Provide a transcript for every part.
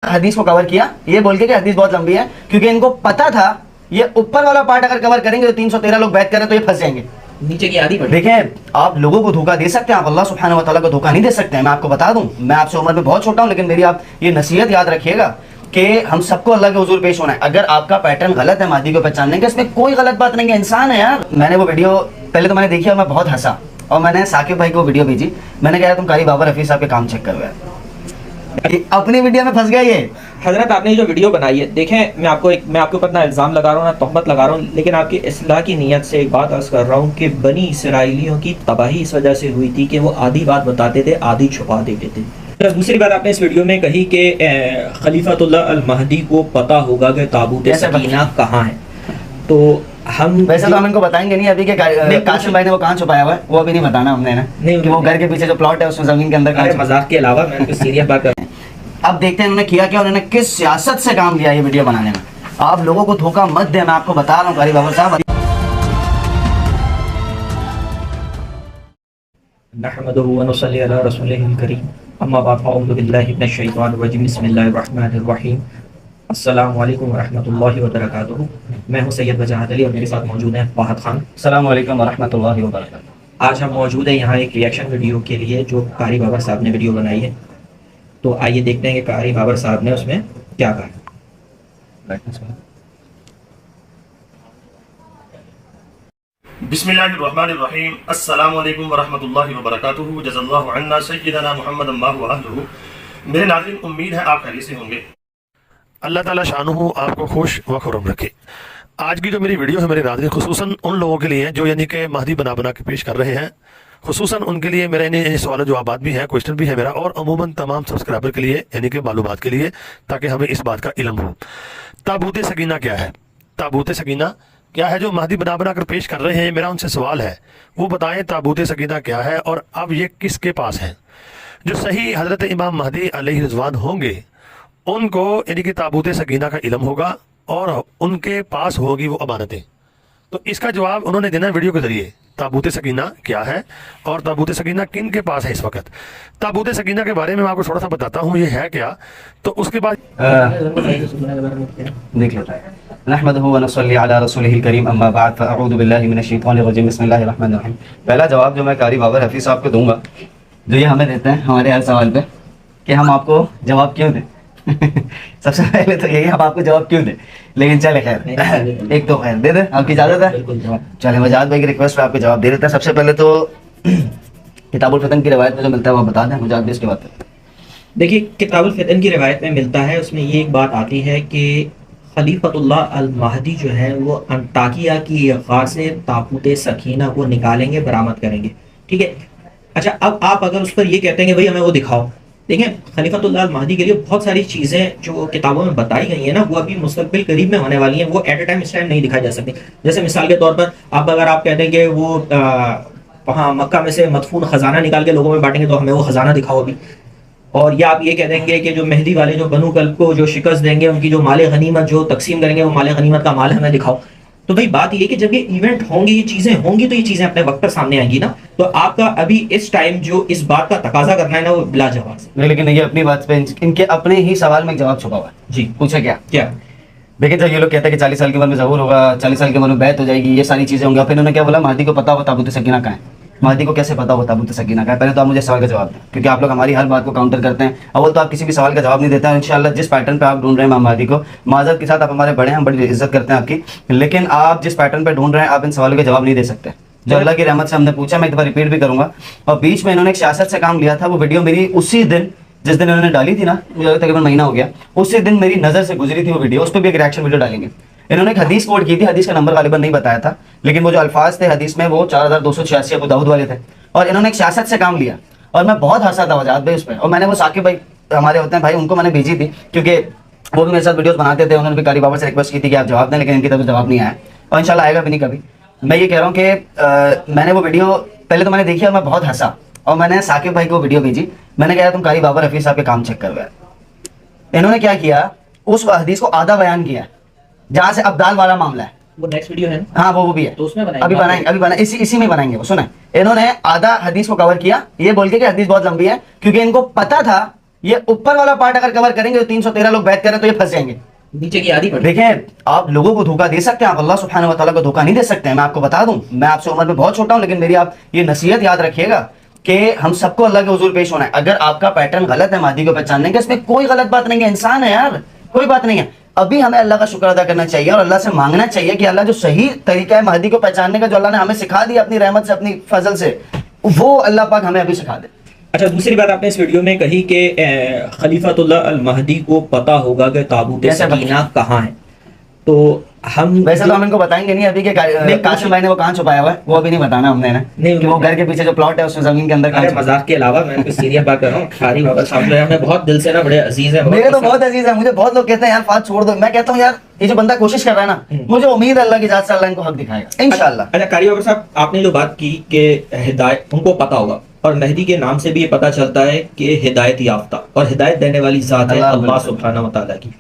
حدیث کو کور کیا یہ بول کے کہ حدیث بہت لمبی ہے، کیونکہ ان کو پتا تھا یہ اوپر والا پارٹ اگر کور کریں گے تو 313 لوگ بیعت کریں تو یہ پھنس جائیں گے نیچے کی آدھی پڑی۔ دیکھیں آپ لوگوں کو دھوکہ دے سکتے ہیں، آپ اللہ سبحانہ و تعالیٰ کو دھوکہ نہیں دے سکتے ہیں۔ میں آپ کو بتا دوں، میں آپ سے عمر میں بہت چھوٹا ہوں، لیکن میری آپ یہ نصیحت یاد رکھیے گا کہ ہم سب کو اللہ کے حضور پیش ہونا ہے۔ اگر آپ کا پیٹرن غلط ہے مہدی کو پہچاننے کا، اس میں کوئی غلط بات نہیں ہے، انسان ہے یار۔ میں نے وہ ویڈیو پہلے تو میں نے دیکھی اور میں بہت ہنسا، اور میں نے ثاقب بھائی کو ویڈیو بھیجی، میں نے کہا تم قاری بابر حفیظ صاحب کے کام چیک کرو یار، اپنی ویڈیو میں پھنس گیا یہ۔ حضرت آپ نے جو ویڈیو بنائی ہے، دیکھیں میں آپ کے اوپر نہ الزام لگا رہا ہوں نہ تہمت لگا رہا ہوں، لیکن آپ کی اصلاح کی نیت سے ایک بات عرض کر رہا ہوں کہ بنی اسرائیلیوں کی تباہی اس وجہ سے ہوئی تھی کہ وہ آدھی بات بتاتے تھے آدھی چھپا دیتے تھے۔ دوسری بات آپ نے اس ویڈیو میں کہی کہ خلیفۃ اللہ المہدی کو پتہ ہوگا کہ تابوت سکینہ کہاں ہے، تو ہم ویسے تو ہم ان کو بتائیں گے نہیں ابھی کہ قاسم بھائی نے وہ کہاں چھپایا ہوا ہے، وہ ابھی نہیں بتانا ہم نے نا، کہ وہ گھر کے پیچھے جو پلاٹ ہے اس میں زمین کے اندر۔ مذاق کے علاوہ میں کچھ سیریس بات کر، اب دیکھتے ہیں انہوں نے کیا کیا، انہوں نے کس سیاست سے کام لیا یہ ویڈیو بنانے میں۔ آپ لوگوں کو دھوکہ مت دیں، میں آپ کو بتا رہا ہوں قاری بابر صاحب۔ نحمده ونصلي على رسوله الكريم اما بعد فاعوذ بالله من الشیطان الرجیم بسم اللہ الرحمن الرحیم۔ السلام علیکم ورحمۃ اللہ وبرکاتہ۔ میں ہوں سید وجاہت علی اور میرے ساتھ موجود ہیں فہد خان۔ السلام علیکم ورحمۃ اللہ وبرکاتہ۔ آج ہم موجود ہیں یہاں ایک ریئیکشن ویڈیو کے لیے جو قاری بابر صاحب نے ویڈیو بنائی ہے، تو آئیے دیکھتے ہیں کہ قاری بابر صاحب نے اس میں کیا کہا۔ بسم اللہ الرحمن الرحیم۔ السلام علیکم ورحمۃ اللہ وبرکاتہ۔ جزا اللہ عنا سیدنا محمد اللہ وآلہ۔ میرے ناظرین، امید ہے آپ خیریت سے ہوں گے۔ اللہ تعالیٰ شانہ آپ کو خوش و خرم رکھے۔ آج کی جو میری ویڈیو ہے میرے ناظرین خصوصاً ان لوگوں کے لیے جو یعنی کہ مہدی بنا بنا کے پیش کر رہے ہیں، خصوصاً ان کے لیے میرا یعنی سوال و جوابات بھی ہیں، کوشچن بھی ہے میرا، اور عموماً تمام سبسکرائبر کے لیے یعنی کہ معلومات کے لیے، تاکہ ہمیں اس بات کا علم ہو۔ تابوت سکینہ کیا ہے؟ تابوت سکینہ کیا ہے جو مہدی بنا بنا کر پیش کر رہے ہیں؟ میرا ان سے سوال ہے وہ بتائیں تابوت سکینہ کیا ہے اور اب یہ کس کے پاس ہے؟ جو صحیح حضرت امام مہدی علیہ رضوان ہوں گے ان کو یعنی کہ تابوت سکینہ کا علم ہوگا اور ان کے پاس ہوگی وہ امانتیں۔ تو اس کا جواب انہوں نے دینا ہے ویڈیو کے ذریعے۔ تابوت سکینہ کیا ہے اور تابوت سکینہ کن کے پاس ہے اس وقت؟ تابوت سکینہ کے بارے میں آپ کو تھوڑا سا بتاتا ہوں یہ ہے کیا، تو اس کے بعد دیکھ لیتا ہے۔ نحمده ونصلي على رسوله الكريم اما بعد فاعوذ بالله من الشیطان الرجیم بسم اللہ الرحمن الرحیم۔ پہلا جواب جو میں قاری بابر حفیظ صاحب کو دوں گا، جو یہ ہمیں دیتے ہیں ہمارے ہر سوال پہ کہ ہم آپ کو جواب کیوں دیں سب سے پہلے تو یہی ہم آپ کو جواب کیوں دیں، لیکن چلے خیر ایک تو خیر دے دیں، آپ کی اجازت ہے؟ چلے وجاہت بھائی کی ریکویسٹ پہ آپ کو جواب دے دیتا ہے۔ سب سے پہلے تو کتاب الفتن کی روایت میں جو ملتا ہے وہ بتا دیں وجاہت بھی اس کے بعد۔ دیکھیے کتاب الفتن کی روایت میں ملتا ہے، اس میں یہ ایک بات آتی ہے کہ خلیفۃ اللہ المہدی جو ہے وہ انطاکیہ کی غار سے تابوت سکینہ کو نکالیں گے، برآمد کریں گے، ٹھیک ہے۔ اچھا اب آپ اگر اس پر یہ کہتے ہیں کہ بھائی ہمیں وہ دکھاؤ، دیکھیں خلیفۃ اللہ المہدی کے لیے بہت ساری چیزیں جو کتابوں میں بتائی گئی ہیں نا وہ ابھی مستقبل قریب میں ہونے والی ہیں، وہ ایٹ اے ٹائم اس ٹائم نہیں دکھائی جا سکتی۔ جیسے مثال کے طور پر اگر آپ کہتے ہیں کہ وہ وہاں مکہ میں سے مدفون خزانہ نکال کے لوگوں میں بانٹیں گے تو ہمیں وہ خزانہ دکھاؤ ابھی، اور یا آپ یہ کہہ دیں گے کہ جو مہدی والے جو بنو کلب کو جو شکست دیں گے ان کی جو مال غنیمت جو تقسیم کریں گے وہ مال غنیمت کا مال ہمیں دکھاؤ۔ تو بھائی بات یہ ہے کہ جب یہ ایونٹ ہوں گے، یہ چیزیں ہوں گی، تو یہ چیزیں اپنے وقت پر سامنے آئیں گی نا، تو آپ کا ابھی اس ٹائم جو اس بات کا تقاضا کرنا ہے نا وہ بلا جواز ہے۔ لیکن یہ اپنی بات پہ ان کے اپنے ہی سوال میں ایک جواب چھپا ہوا ہے۔ جی پوچھا کیا؟ کیا؟ دیکھیں جب یہ لوگ کہتے ہیں کہ 40 سال کی عمر میں ظہور ہوگا، 40 سال کی عمر میں بیعت ہو جائے گی، یہ ساری چیزیں ہوں گی، پھر انہوں نے کیا بولا مہدی کو پتا ہو تابوت سکینہ کہاں ہے۔ مہدی کو کیسے پتا ہو تابوت سکینہ کا ہے؟ پہلے تو آپ مجھے سوال کا جواب دیں، کیونکہ آپ لوگ ہماری ہر بات کو کاؤنٹر کرتے ہیں۔ اول تو آپ کسی بھی سوال کا جواب نہیں دیتے ہیں، انشاءاللہ جس پیٹرن پہ آپ ڈھونڈ رہے ہیں امام مہدی کو، معذرت کے ساتھ آپ ہمارے بڑے ہیں، ہم بڑی عزت کرتے ہیں آپ کی، لیکن آپ جس پیٹرن پہ ڈھونڈ رہے ہیں آپ ان سوالوں کے جواب نہیں دے سکتے جو اللہ کی رحمت سے ہم نے پوچھا۔ میں ایک دفعہ ریپیٹ بھی کروں گا، اور بیچ میں انہوں نے ایک سیاست سے کام لیا تھا، وہ ویڈیو میری اسی دن جس دن انہوں نے ڈالی تھی نا، مجھے تقریباً مہینہ ہو گیا، اسی دن میری نظر سے گزری تھی وہ ویڈیو، اس پہ بھی ایک ریئیکشن ویڈیو ڈالیں گے۔ انہوں نے ایک حدیث کوٹ کی تھی، حدیث کا نمبر غالباً نہیں بتایا تھا، لیکن وہ جو الفاظ تھے حدیث میں وہ 4286 ابو داؤد والے تھے، اور انہوں نے ایک سیاست سے کام لیا، اور میں بہت ہنسا تھا وجاہت بھائی اس پہ، اور میں نے وہ ثاقب بھائی ہمارے ہوتے ہیں بھائی ان کو میں نے بھیجی تھی، کیونکہ وہ بھی میرے ساتھ ویڈیوز بناتے تھے، انہوں نے بھی قاری بابر سے ریکویسٹ کی تھی کہ آپ جواب دیں، لیکن ان کی طرف جواب نہیں آیا، اور انشاءاللہ آئے گا بھی نہیں کبھی۔ میں یہ کہہ رہا ہوں کہ میں نے وہ ویڈیو پہلے تو میں نے دیکھی اور میں بہت ہنسا، اور میں نے ثاقب بھائی کو ویڈیو بھیجی، میں نے کہا تم قاری بابر حفیظ صاحب کے کام چیک کرو یار۔ انہوں نے کیا کیا، اس حدیث کو آدھا بیان کیا جہاں سے ابدال والا معاملہ ہے، وہ نیکسٹ ویڈیو ہے نا؟ ہاں وہ بھی ہے، تو اس میں ابھی بنائیں اسی میں بنائیں گے وہ۔ سنیں انہوں نے آدھا حدیث کو کور کیا یہ بول کے کہ حدیث بہت لمبی ہے، کیونکہ ان کو پتا تھا یہ اوپر والا پارٹ اگر کور کریں گے تو 313 لوگ بیعت کریں تو یہ پھنس جائیں گے. نیچے کی آدھی پڑی. دیکھیں آپ لوگوں کو دھوکہ دے سکتے ہیں, آپ اللہ سبحانہ و تعالیٰ کو دھوکہ نہیں دے سکتے ہیں. میں آپ کو بتا دوں, میں آپ سے عمر میں بہت چھوٹا ہوں, لیکن میری آپ یہ نصیحت یاد رکھیے گا کہ ہم سب کو اللہ کے حضور پیش ہونا ہے. اگر آپ کا پیٹرن غلط ہے مہدی کو پہچاننے کا, اس میں کوئی غلط بات نہیں ہے, انسان ہے یار, کوئی بات نہیں ہے. ابھی ہمیں اللہ کا شکر ادا کرنا چاہیے اور اللہ سے مانگنا چاہیے کہ اللہ جو صحیح طریقہ ہے مہدی کو پہچاننے کا, جو اللہ نے ہمیں سکھا دیا اپنی رحمت سے, اپنی فضل سے, وہ اللہ پاک ہمیں ابھی سکھا دے. اچھا, دوسری بات آپ نے اس ویڈیو میں کہی کہ خلیفۃ اللہ المہدی کو پتا ہوگا کہ تابوت سکینہ کہاں ہے. تو ہم ویسے تو ہم ان کو بتائیں گے نہیں ابھی کہ قاسم بھائی نے وہ کہاں چھپایا ہوا ہے, وہ ابھی نہیں بتانا ہم نے نا, کہ وہ گھر کے پیچھے جو پلاٹ ہے اس میں زمین کے اندر. مذاق کے علاوہ میں کوئی سیریس بات کر رہا ہوں. قاری بابا صاحب جو ہے ہمیں بہت دل سے نا بڑے عزیز ہیں, میرے تو بہت عزیز ہے. مجھے بہت لوگ کہتے ہیں یار فات چھوڑ دو, میں کہتا ہوں یار یہ جو بندہ کوشش کر رہا ہے نا, مجھے امید ہے اللہ کی ذات سے اللہ ان کو حق دکھائے گا انشاءاللہ. اچھا قاری بابا صاحب, آپ نے جو بات کی کہ ہدایت ان کو پتا ہوگا, اور مہدی کے نام سے بھی یہ پتا چلتا ہے کہ ہدایت یافتہ اور ہدایت دینے والی ذات ہے اللہ سبحانہ و تعالیٰ کی.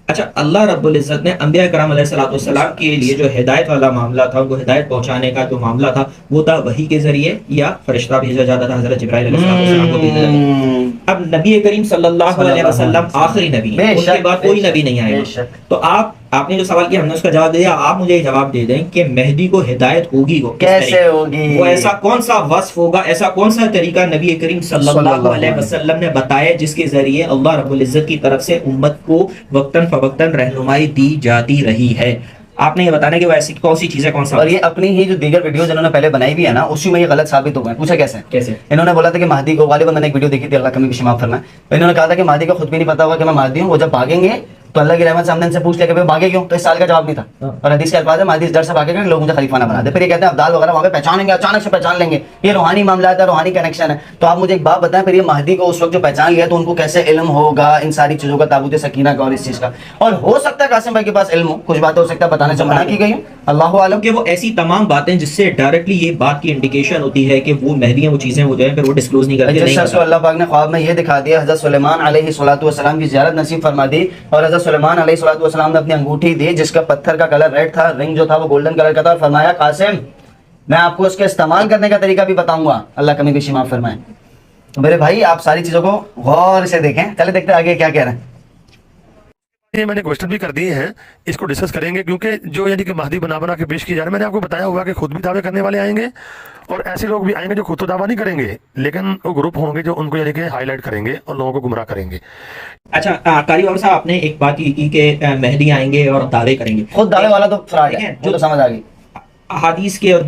اچھا, اللہ رب العزت نے انبیاء کرام علیہ الصلوۃ والسلام کے لیے جو ہدایت والا معاملہ تھا, ان کو ہدایت پہنچانے کا جو معاملہ تھا, وہ تھا وحی کے ذریعے یا فرشتہ بھیجا جاتا تھا, حضرت جبرائیل علیہ السلام کو بھیجا جاتا تھا. اب نبی کریم صلی اللہ علیہ وسلم آخری نبی ہیں, ان کے بعد کوئی نبی نہیں آئے گا. تو آپ نے جو سوال کیا ہم نے اس کا جواب دیا, آپ مجھے یہ جواب دے دیں کہ مہدی کو ہدایت ہوگی, وہ کیسے ہوگی, وہ ایسا کون سا وصف ہوگا, ایسا کون سا طریقہ نبی کریم صلی اللہ علیہ وسلم نے بتایا جس کے ذریعے اللہ رب العزت کی طرف سے امت کو وقتاً فوقتاً رہنمائی دی جاتی رہی ہے. آپ نے یہ بتانا کہ وہ ایسی کون سی چیزیں کون سا. اور یہ اپنی ہی جو دیگر ویڈیوز انہوں نے پہلے بنائی بھی ہے نا, اسی میں یہ غلط ثابت ہو گئے. پوچھا کیسے؟ انہوں نے بولا تھا کہ مہدی کو, غالباً میں نے ایک ویڈیو دیکھی تھی, اللہ کمی کی معاف فرمائے, انہوں نے کہا تھا کہ مہدی کو خود بھی نہیں پتا ہوگا کہ میں مہدی ہوں, وہ جب بھاگیں گے تو اللہ کی رحمت سے ہم نے ان سے پوچھ لیا کہ بھاگے کیوں, تو اس سال کا جواب نہیں تھا. اور حدیث کے الفاظ ہے مہدی اس ڈر سے بھاگے گا کہ لوگ مجھے خلیفہ نہ بنا دے. پھر یہ کہتے ہیں ابدال وغیرہ وہاں پہ پہچانیں گے, اچانک سے پہچان لیں گے, یہ روحانی معاملات ہے, روحانی کنیکشن ہے. تو آپ مجھے ایک بات بتائیں, پھر یہ مہدی کو اس وقت جو پہچان لیا تو ان کو کیسے علم ہوگا ان ساری چیزوں کا, تابوت سکینہ کا اور اس چیز کا. اور ہو سکتا ہے قاسم بھائی کے پاس علم ہو, کچھ باتیں ہو سکتا ہے بتانے سے منع کی گئی ہوں, اللہ عالم. کہ وہ ایسی تمام باتیں جس سے ڈائریکٹلی یہ بات کی انڈیکیشن ہوتی ہے کہ وہ مہدی ہیں, وہ چیزیں وہ جو ہیں پھر وہ ڈسکلوز نہیں کرتے. جس کو اللہ پاک نے خواب میں یہ دکھا دیا, حضرت سلیمان علیہ الصلوۃ والسلام کی زیارت نصیب فرما دی, اور حضرت سلیمان علیہ الصلوۃ والسلام نے اپنی انگوٹھی دی جس کا پتھر کا کلر ریڈ تھا, رنگ جو تھا وہ گولڈن کلر کا تھا, اور فرمایا قاسم میں آپ کو اس کے استعمال کرنے کا طریقہ بھی بتاؤں گا, اللہ کمی بیشی معاف فرمائے. تو میرے بھائی آپ ساری چیزوں کو غور سے دیکھیں. چلے دیکھتے آگے کیا کہہ رہے ہیں. یہ میں نے کوشچن بھی کر دیے ہیں, اس کو ڈسکس کریں گے, کیونکہ جو یعنی کہ مہدی بنا کے پیش کی جا رہے ہیں, میں نے آپ کو بتایا ہوا کہ خود بھی دعوے کرنے والے آئیں گے, اور ایسے لوگ بھی آئیں گے جو خود تو دعویٰ نہیں کریں گے, لیکن وہ گروپ ہوں گے جو ان کو یعنی کہ ہائی لائٹ کریں گے اور لوگوں کو گمراہ کریں گے. اچھا قاری بابا صاحب, آپ نے ایک بات یہ کی کہ مہدی آئیں گے اور دعوے کریں گے. خود دعوے والا تو فراڈ ہے, جو سمجھ آ گئی. احادیث کے اور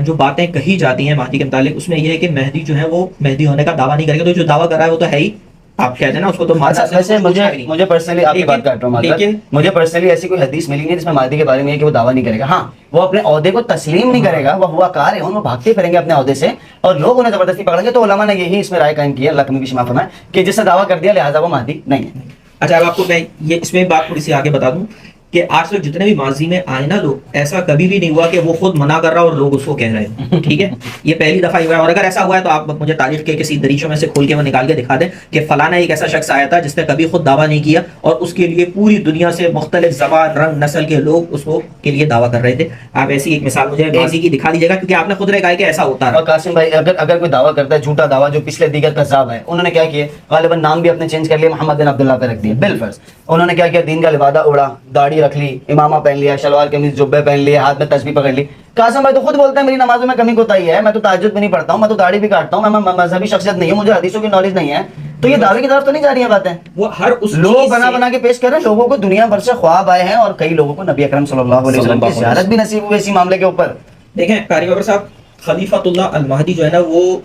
جو باتیں کہی جاتی ہیں مہدی کے متعلق, اس میں یہ ہے کہ مہدی جو ہے وہ مہدی ہونے کا دعویٰ نہیں کرے گا. تو جو دعویٰ کر رہا ہے وہ تو ہے ہی, آپ کہتے ہیں نا اس کو. تو ویسے مجھے پرسنلی آپ کی بات کر رہا ہوں, لیکن مجھے پرسنلی ایسی کوئی حدیث ملی نہیں جس میں مہدی کے بارے میں ہے کہ وہ دعویٰ نہیں کرے گا. ہاں وہ اپنے عہدے کو تسلیم نہیں کرے گا, وہ ہوا کار ہے, وہ بھاگتے پھریں گے اپنے عہدے سے اور لوگ انہیں زبردستی پکڑیں گے. تو علماء نے یہی اس میں رائے قائم کی ہے, اللہ کمی بیشی معاف فرمائے, کہ جس نے دعویٰ کر دیا لہٰذا وہ مہدی نہیں ہے. اچھا, اب آپ کو میں یہ اس میں بات تھوڑی سی آگے بتا دوں کہ آج تک جتنے بھی ماضی میں آئے نا لوگ, ایسا کبھی بھی نہیں ہوا کہ وہ خود منع کر رہا اور لوگ اس کو کہہ رہے ہیں. ٹھیک ہے, یہ پہلی دفعہ ہوا ہے. اور اگر ایسا ہوا ہے تو آپ مجھے تاریخ کے کسی دریچوں میں سے کھول کے وہ نکال کے دکھا دیں کہ فلانا ایک ایسا شخص آیا تھا جس نے کبھی خود دعویٰ نہیں کیا, اور اس کے لیے پوری دنیا سے مختلف زبان, رنگ, نسل کے لوگ اس کو کے لیے دعویٰ کر رہے تھے. آپ ایسی ایک مثال مجھے ماضی کی دکھا دیجیے گا, کیونکہ آپ نے خود نے کہا کہ ایسا ہوتا ہے. اور قاسم بھائی اگر کوئی دعویٰ کرتا ہے جھوٹا دعویٰ, جو پچھلے دیگر کذاب ہے, انہوں نے کیا کیا, غالباً نام بھی اپنے چینج کر لیا, محمد بن عبداللہ پہ رکھ دیا بالفرض. انہوں نے کیا کیا, دین کا لبادہ اوڑا, داڑھی رکھ لی, امامہ پہن لیا, شلوار قمیض جبے پہن لیے, ہاتھ میں تسبیح پکڑ لی. قاسم بھائی تو خود بولتے ہیں میری نمازوں میں کمی کوتاہی ہے, میں تو تہجد بھی نہیں پڑھتا ہوں, میں تو داڑھی بھی کاٹتا ہوں, میں مذہبی شخصیت نہیں ہوں, مجھے حدیثوں کی نالج نہیں ہے. تو یہ دعوے کی طرف تو نہیں جا رہی ہیں باتیں, وہ ہر اس لوگ بنا کے پیش کر رہے ہیں. لوگوں کو دنیا بھر سے خواب آئے ہیں, اور کئی لوگوں کو نبی اکرم صلی اللہ علیہ وسلم کی زیارت بھی نصیب ہوئی اسی معاملے کے اوپر. دیکھیں قاری بابا صاحب, خلیفۃ اللہ المہدی جو ہے نا, وہ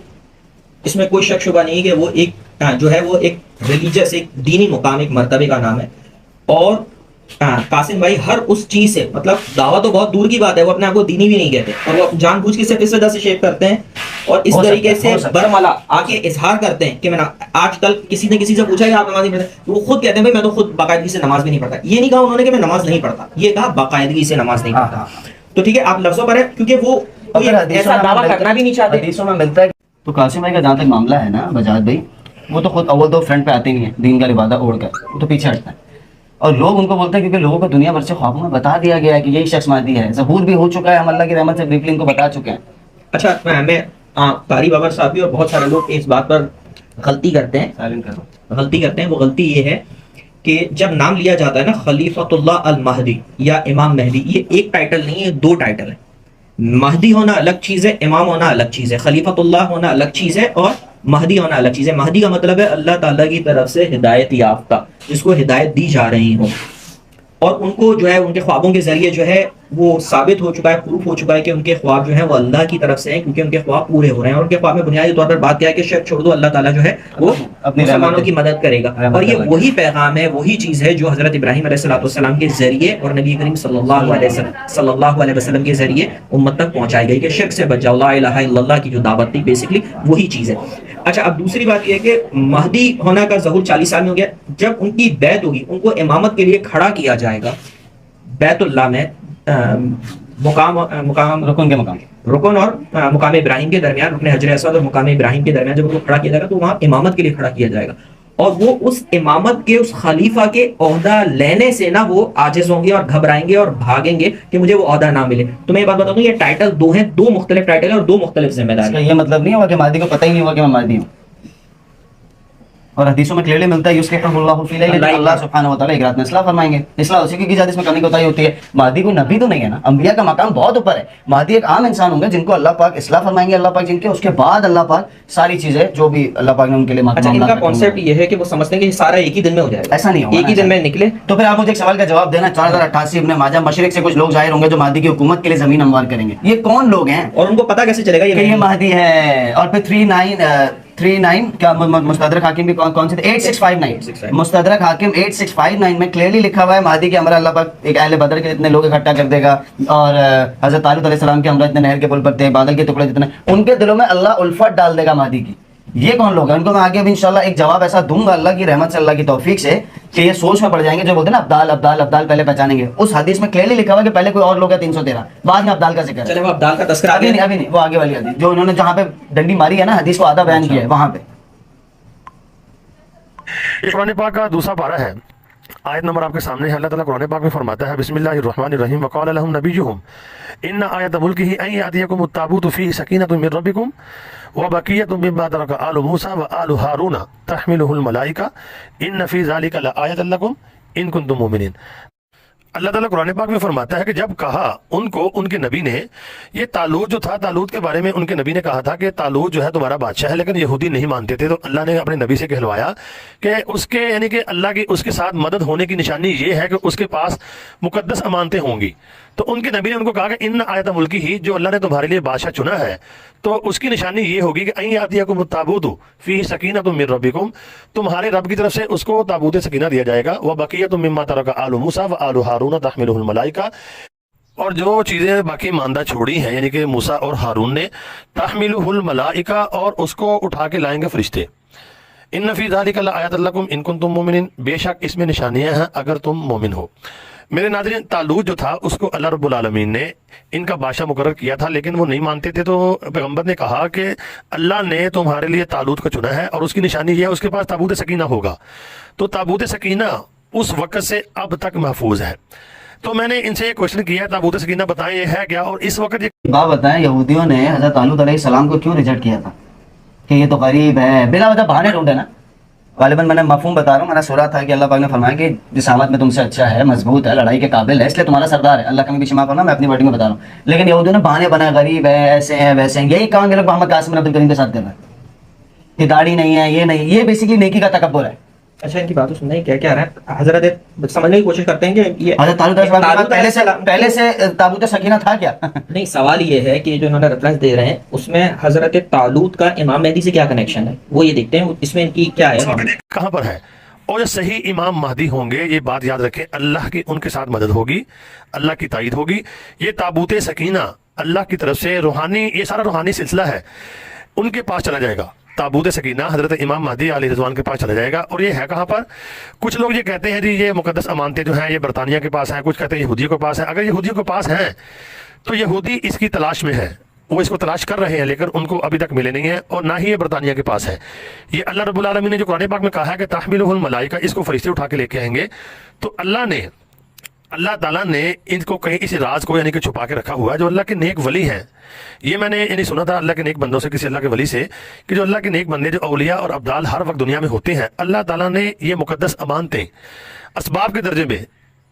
اس میں کوئی شک شبہ نہیں کہ وہ ایک جو ہے وہ ایک ریلیجس, ایک دینی مقام, ایک مرتبے کا نام ہے. اور قاسم بھائی ہر اس چیز سے, مطلب دعویٰ تو بہت دور کی بات ہے, وہ اپنے آپ کو دینی بھی نہیں کہتے, اور وہ جان بوجھ کے صرف اس وجہ سے شیپ کرتے ہیں اور اس طریقے سے برملا آ کے اظہار کرتے ہیں کہ میں آج کل کسی نے کسی سے پوچھا کہ آپ نماز نہیں پڑھتے, وہ خود کہتے ہیں بھائی میں تو خود باقاعدگی سے نماز بھی نہیں پڑھتا. یہ نہیں کہا انہوں نے کہ میں نماز نہیں پڑھتا, یہ کہا باقاعدگی سے نماز نہیں پڑھتا. تو ٹھیک ہے, آپ لفظوں پر ہیں, کیونکہ وہ ایسا دعویٰ کرنا بھی نہیں چاہتے. حدیثوں میں ملتا ہے. تو قاسم بھائی کا جہاں تک معاملہ ہے نا بجاج بھائی, وہ تو خود اول تو فرنٹ پہ آتے نہیں ہیں, دین کا لبادہ اوڑھ کر, وہ تو پیچھے ہٹتا ہے. اور لوگ ان کو بولتے ہیں کیونکہ لوگوں کو دنیا بھر سے خوابوں میں بتا دیا گیا ہے کہ یہی شخص مہدی ہے, ظہور بھی ہو چکا ہے, ہم اللہ کی رحمت سے بریفلی ان کو بتا چکے ہیں. اچھا, میں قاری بابا صاحب بھی اور بہت سارے لوگ اس بات پر غلطی کرتے ہیں. سائلنٹ کرو. غلطی کرتے ہیں، وہ غلطی یہ ہے کہ جب نام لیا جاتا ہے نا خلیفۃ اللہ المہدی یا امام مہدی، یہ ایک ٹائٹل نہیں ہے، دو ٹائٹل ہیں۔ مہدی ہونا الگ چیز ہے، امام ہونا الگ چیز ہے، خلیفۃ اللہ ہونا الگ چیز ہے، اور مہدی ہونا الگ چیز ہے۔ مہدی کا مطلب ہے اللہ تعالیٰ کی طرف سے ہدایت یافتہ، جس کو ہدایت دی جا رہی ہوں، اور ان کو جو ہے ان کے خوابوں کے ذریعے جو ہے وہ ثابت ہو چکا ہے، پروف ہو چکا ہے کہ ان کے خواب جو ہیں وہ اللہ کی طرف سے ہیں، کیونکہ ان کے خواب پورے ہو رہے ہیں۔ اور ان کے خواب میں بنیادی طور پر بات کیا ہے کہ شرک چھوڑ دو، اللہ تعالیٰ جو ہے وہ اپنی مسلمانوں کی مدد کرے گا۔ اور یہ وہی پیغام ہے، وہی چیز ہے جو حضرت ابراہیم علیہ السلام کے ذریعے اور نبی کریم صلی اللہ علیہ وسلم کے ذریعے امت تک پہنچائی گئی کہ شرک سے بچ جاؤ، لا الہ الا اللہ کی جو دعوت تھی بیسکلی وہی چیز ہے۔ اچھا، اب دوسری بات یہ ہے کہ مہدی ہونا کا ظہور 40 سال میں ہو گیا۔ جب ان کی بیعت ہوگی، ان کو امامت کے لیے کھڑا کیا جائے گا بیت اللہ میں، رکن کے مقام رکن اور مقام ابراہیم کے درمیان، رکن حجر اسود اور مقام ابراہیم کے درمیان جب ان کو کھڑا کیا جائے گا تو وہاں امامت کے لیے کھڑا کیا جائے گا، اور وہ اس امامت کے، اس خلیفہ کے عہدہ لینے سے نہ وہ عاجز ہوں گے اور گھبرائیں گے اور بھاگیں گے کہ مجھے وہ عہدہ نہ ملے۔ تو میں یہ بات بتا دوں، یہ ٹائٹل دو ہیں، دو مختلف ٹائٹل ہیں اور دو مختلف ذمہ اس داری کا ہیں۔ یہ مطلب نہیں ہوا کہ مہدی کو پتہ ہی نہیں ہوا کہ میں مہدی ہوں، اور حدیثوں میں کلیئرلی ملتا ہے یصلح اللہ فی لیل، اللہ سبحانہ و تعالیٰ ایک رات میں اصلاح فرمائیں گے۔ اصلاح اسی کی جات اس میں کمی کوتاہی ہوتی ہے۔ مہدی کوئی نبی تو نہیں ہے نا، انبیاء کا مقام بہت اوپر ہے۔ مہدی ایک عام انسان ہوں گے جن کو اللہ پاک اصلاح فرمائیں گے، اللہ پاک جن کے اس کے بعد اللہ پاک ساری چیزیں جو بھی اللہ پاک نے ان کے لیے اچھا، ان کا کانسیپٹ یہ ہے کہ وہ سمجھتے ہیں کہ یہ سارا ایک ہی دن میں ہو جائے گا، ایسا نہیں ہوگا، ایک ہی دن میں نکلے۔ تو پھر آپ مجھے ایک سوال کا جواب دینا، 4088 ابن ماجہ مشرق سے کچھ لوگ ظاہر ہوں گے جو مہدی کی حکومت کے لیے زمین ہموار کریں گے، یہ کون لوگ ہیں اور ان کو پتہ کیسے چلے گا کہ یہ مہدی ہے؟ اور پھر 39 کیا مستدرک حاکم بھی کون سے تھے؟ 8659 مستدرک حاکم 8659 میں کلیئرلی لکھا ہوا ہے مہدی کے ہمراہ اللہ پاک ایک اہل بدر کے اتنے لوگ اکٹھا کر دے گا، اور حضرت طالوت علیہ السلام کے ہمراہ اتنے نہر کے پل پر تھے، بادل کے ٹکڑے جتنے، ان کے دلوں میں اللہ الفت ڈال دے گا مہدی کی۔ یہ کون لوگ ہیں؟ ان کو میں آگے بھی انشاءاللہ ایک جواب ایسا دوں گا اللہ کی رحمت سے، اللہ کی توفیق سے، کہ یہ سوچ میں پڑ جائیں گے جو بولتے ہیں نا ابدال ابدال ابدال پہلے پہچانیں گے۔ اس حدیث میں کلیئرلی لکھا ہوا ہے کہ پہلے کوئی اور لوگ ہے 313، بعد میں ابدال کا ذکر ہے۔ چلے وہ ابدال کا تذکرہ ابھی نہیں، وہ آگے والی حدیث جو انہوں نے جہاں پہ ڈنڈی ماری ہے نا، حدیث کو آدھا بیان کیا ہے وہاں پہ۔ یہ قرآن پاک کا دوسرا پارہ ہے، آیت نمبر آپ کے سامنے ہے۔ اللہ تعالیٰ قرآن پاک میں فرماتا ہے بسم اللہ الرحمن الرحیم وقال لهم نبیہم ان آیت ملکہ ان یأتیکم التابوت فیہ سکینۃ من ربکم وبقیۃ مما ترک آل موسیٰ وآل ہارون تحملہ الملائکہ ان فی ذلک لآیۃ لکم ان کنتم مؤمنین۔ اللہ تعالیٰ قرآن پاک میں فرماتا ہے کہ جب کہا ان کو ان کے نبی نے، یہ طالوت جو تھا، طالوت کے بارے میں ان کے نبی نے کہا تھا کہ طالوت جو ہے تمہارا بادشاہ ہے، لیکن یہودی نہیں مانتے تھے، تو اللہ نے اپنے نبی سے کہلوایا کہ اس کے یعنی کہ اللہ کی اس کے ساتھ مدد ہونے کی نشانی یہ ہے کہ اس کے پاس مقدس امانتیں ہوں گی۔ تو ان کے نبی نے ان کو کہا کہ ان آیت ملکی ہی، جو اللہ نے تمہارے لیے بادشاہ چنا ہے تو اس کی نشانی یہ ہوگی کہ این یاتیکم التابوت فیہ سکینۃ من ربکم، تمہارے رب کی طرف سے اس کو تابوت سکینہ دیا جائے گا، وبقیۃ مما ترک آل موسیٰ وآل ہارون تحملہ الملائکہ، اور جو چیزیں باقی ماندہ چھوڑی ہیں یعنی کہ موسیٰ اور ہارون نے، تحملہ الملائکہ، اور اس کو اٹھا کے لائیں گے فرشتے۔ ان فی ذلک لآیۃ لکم ان کنتم مؤمنین، بے شک اس میں نشانیاں ہیں اگر تم مومن ہو۔ میرے ناظرین، طالوت جو تھا اس کو اللہ رب العالمین نے ان کا بادشاہ مقرر کیا تھا، لیکن وہ نہیں مانتے تھے، تو پیغمبر نے کہا کہ اللہ نے تمہارے لیے طالوت کو چنا ہے اور اس کی نشانی یہ ہے اس کے پاس تابوت سکینہ ہوگا۔ تو تابوت سکینہ اس وقت سے اب تک محفوظ ہے۔ تو میں نے ان سے یہ کوشچن کیا تابوت سکینہ بتائیں یہ ہے کیا، اور اس وقت یہ بات بتائیں یہودیوں نے حضرت طالوت علیہ السلام کو کیوں ریجیکٹ کیا تھا کہ یہ تو غریب ہے، بلا وجہ بہانے ڈھونڈے نا۔ غالباً میں نے مفہوم بتا رہا ہوں، میں نے سنا تھا کہ اللہ پاک نے فرمایا کہ جسامت میں تم سے اچھا ہے، مضبوط ہے، لڑائی کے قابل ہے، اس لیے تمہارا سردار ہے۔ اللہ کا بھی شما کرنا، میں اپنی ورڈنگ میں بتا رہا ہوں، لیکن یہودیوں نے بہانے بنائے، غریب ہے، ایسے ہیں ویسے ہیں۔ یہی کام یہ لوگ محمد قاسم بن عبد الکریم کے ساتھ کر رہے ہیں کہ داڑھی نہیں ہے، یہ نہیں، یہ بیسیکلی نیکی کا تکبر ہے۔ اچھا، ان کی باتوں سننا ہی کیا رہا ہے حضرت، سمجھنے کی کوشش کرتے ہیں کہ یہ حضرت طالوت علیہ السلام پہلے سے تابوت سکینہ تھا کیا؟ نہیں، سوال یہ ہے کہ جو انہوں نے ریفرنس دے رہے ہیں اس میں حضرت طالوت کا امام مہدی سے کیا کنیکشن ہے، وہ یہ دیکھتے ہیں اس میں ان کی کیا ہے، کہاں پر ہے۔ اور جو صحیح امام مہدی ہوں گے، یہ بات یاد رکھیں، اللہ کی ان کے ساتھ مدد ہوگی، اللہ کی تائید ہوگی۔ یہ تابوت سکینہ اللہ کی طرف سے روحانی، یہ سارا روحانی سلسلہ ہے، ان کے پاس چلا جائے گا۔ تابوت سکینہ حضرت امام مہدی علیہ رضوان کے پاس چلا جائے گا، اور یہ ہے کہاں پر؟ کچھ لوگ یہ کہتے ہیں جی یہ مقدس امانتیں جو ہیں یہ برطانیہ کے پاس ہیں، کچھ کہتے ہیں یہودیوں کے پاس ہیں۔ اگر یہودیوں کے پاس ہیں تو یہودی اس کی تلاش میں ہے، وہ اس کو تلاش کر رہے ہیں، لیکن ان کو ابھی تک ملے نہیں ہیں، اور نہ ہی یہ برطانیہ کے پاس ہے۔ یہ اللہ رب العالمین نے جو قرآن پاک میں کہا ہے کہ تحملہ الملائکہ، اس کو فرشتے اٹھا کے لے کے آئیں گے، تو اللہ نے اللہ تعالیٰ نے ان کو کہیں اس راز کو یعنی کہ چھپا کے رکھا ہوا ہے جو اللہ کے نیک ولی ہیں. یہ میں نے یعنی سنا تھا اللہ کے نیک بندوں سے, کسی اللہ کے ولی سے, کہ جو اللہ کے نیک بندے جو اولیاء اور ابدال ہر وقت دنیا میں ہوتے ہیں, اللہ تعالیٰ نے یہ مقدس امانتیں اسباب کے درجے میں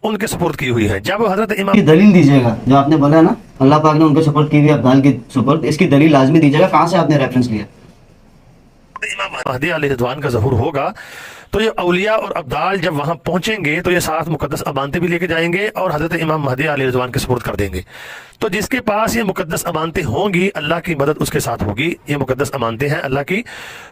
ان کے سپرد کی ہوئی ہے. جب حضرت امام کی دلیل دیجیے گا جو آپ نے بولا نا اللہ پاک نے ان کے سپورٹ کی ہوئی ابدال کی سپورٹ, اس کی دلیل لازمی دیجیے گا. کہاں سے آپ نے ریفرنس لیا؟ امام مہدی علیہ رضوان کا ظہور ہوگا تو یہ اولیاء اور ابدال جب وہاں پہنچیں گے تو یہ ساتھ مقدس امانتیں بھی لے کے جائیں گے اور حضرت امام مہدی علیہ رضوان کے سپرد کر دیں گے. تو جس کے پاس یہ مقدس امانتیں ہوں گی اللہ کی مدد اس کے ساتھ ہوگی. یہ مقدس امانتیں ہیں اللہ کی.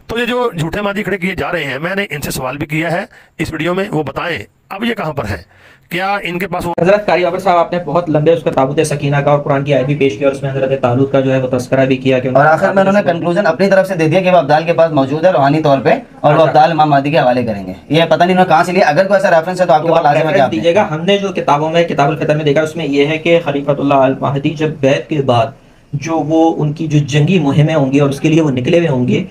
تو یہ جو جھوٹے مہدی کھڑے کیے جا رہے ہیں, میں نے ان سے سوال بھی کیا ہے اس ویڈیو میں, وہ بتائیں اب یہ کہاں پر ہیں, کیا ان کے پاس حضرت قاری بابر صاحب آپ نے بہت لمبے اس کا تابوت سکینہ کا اور قرآن کی آیت بھی پیش کیا اور اس میں حضرت طالوت کا جو ہے وہ تذکرہ بھی کیا کہ اور آخر میں انہوں نے کنکلوژن اپنی طرف سے دے دیا کہ وہ ابدال کے پاس موجود ہے روحانی طور پہ, اور وہ ابدال امام مہدی کے حوالے کریں گے. یہ پتہ نہیں انہوں نے کہاں سے لیا. اگر کوئی ایسا ریفرنس ہے تو آپ کے پاس لازم ہے کہ آپ دیجیے گا. ہم نے جو کتابوں میں کتاب الفتن میں دیکھا اس میں یہ ہے کہ خلیفۃ اللہ المہدی جب بیعت کے بعد جو وہ ان کی جو جنگی مہمیں ہوں گی اور اس کے لیے وہ نکلے ہوئے ہوں گے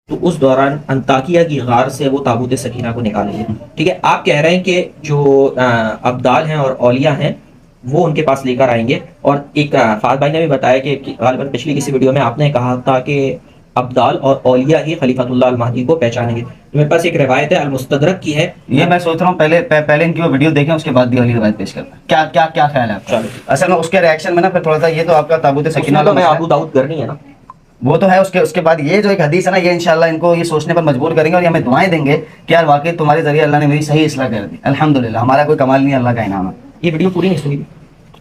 تو اس دوران انطاکیہ کی غار سے وہ تابوت سکینہ کو نکالیں گے. ٹھیک ہے, آپ کہہ رہے ہیں کہ جو ابدال ہیں اور اولیاء ہیں وہ ان کے پاس لے کر آئیں گے. اور ایک فہد بھائی نے بھی بتایا کہ غالباً پچھلی کسی ویڈیو میں آپ نے کہا تھا کہ ابدال اور اولیاء ہی خلیفۃ اللہ المہدی کو پہچانیں گے. میرے پاس ایک روایت ہے المستدرک کی ہے, یہ میں سوچ رہا ہوں پہلے ان کی وہ ویڈیو دیکھیں اس کے بعد بھی اگلی روایت پیش کرنا. کیا خیال ہے آپ کا؟ اصل میں اس کے ریاکشن میں نا پھر تھوڑا سا یہ تو آپ کا تابوت سکینہ تو میں ابو داؤد کرنی ہے نا, وہ تو ہے. اس کے بعد یہ جو ایک حدیث ہے نا, یہ انشاءاللہ ان کو یہ سوچنے پر مجبور کریں گے اور یہ ہمیں دعائیں دیں گے کہ یار واقعی تمہارے ذریعے اللہ نے میری صحیح اصلاح کر دی. الحمدللہ, ہمارا کوئی کمال نہیں, اللہ کا انعام ہے. یہ ویڈیو پوری نہیں سنی.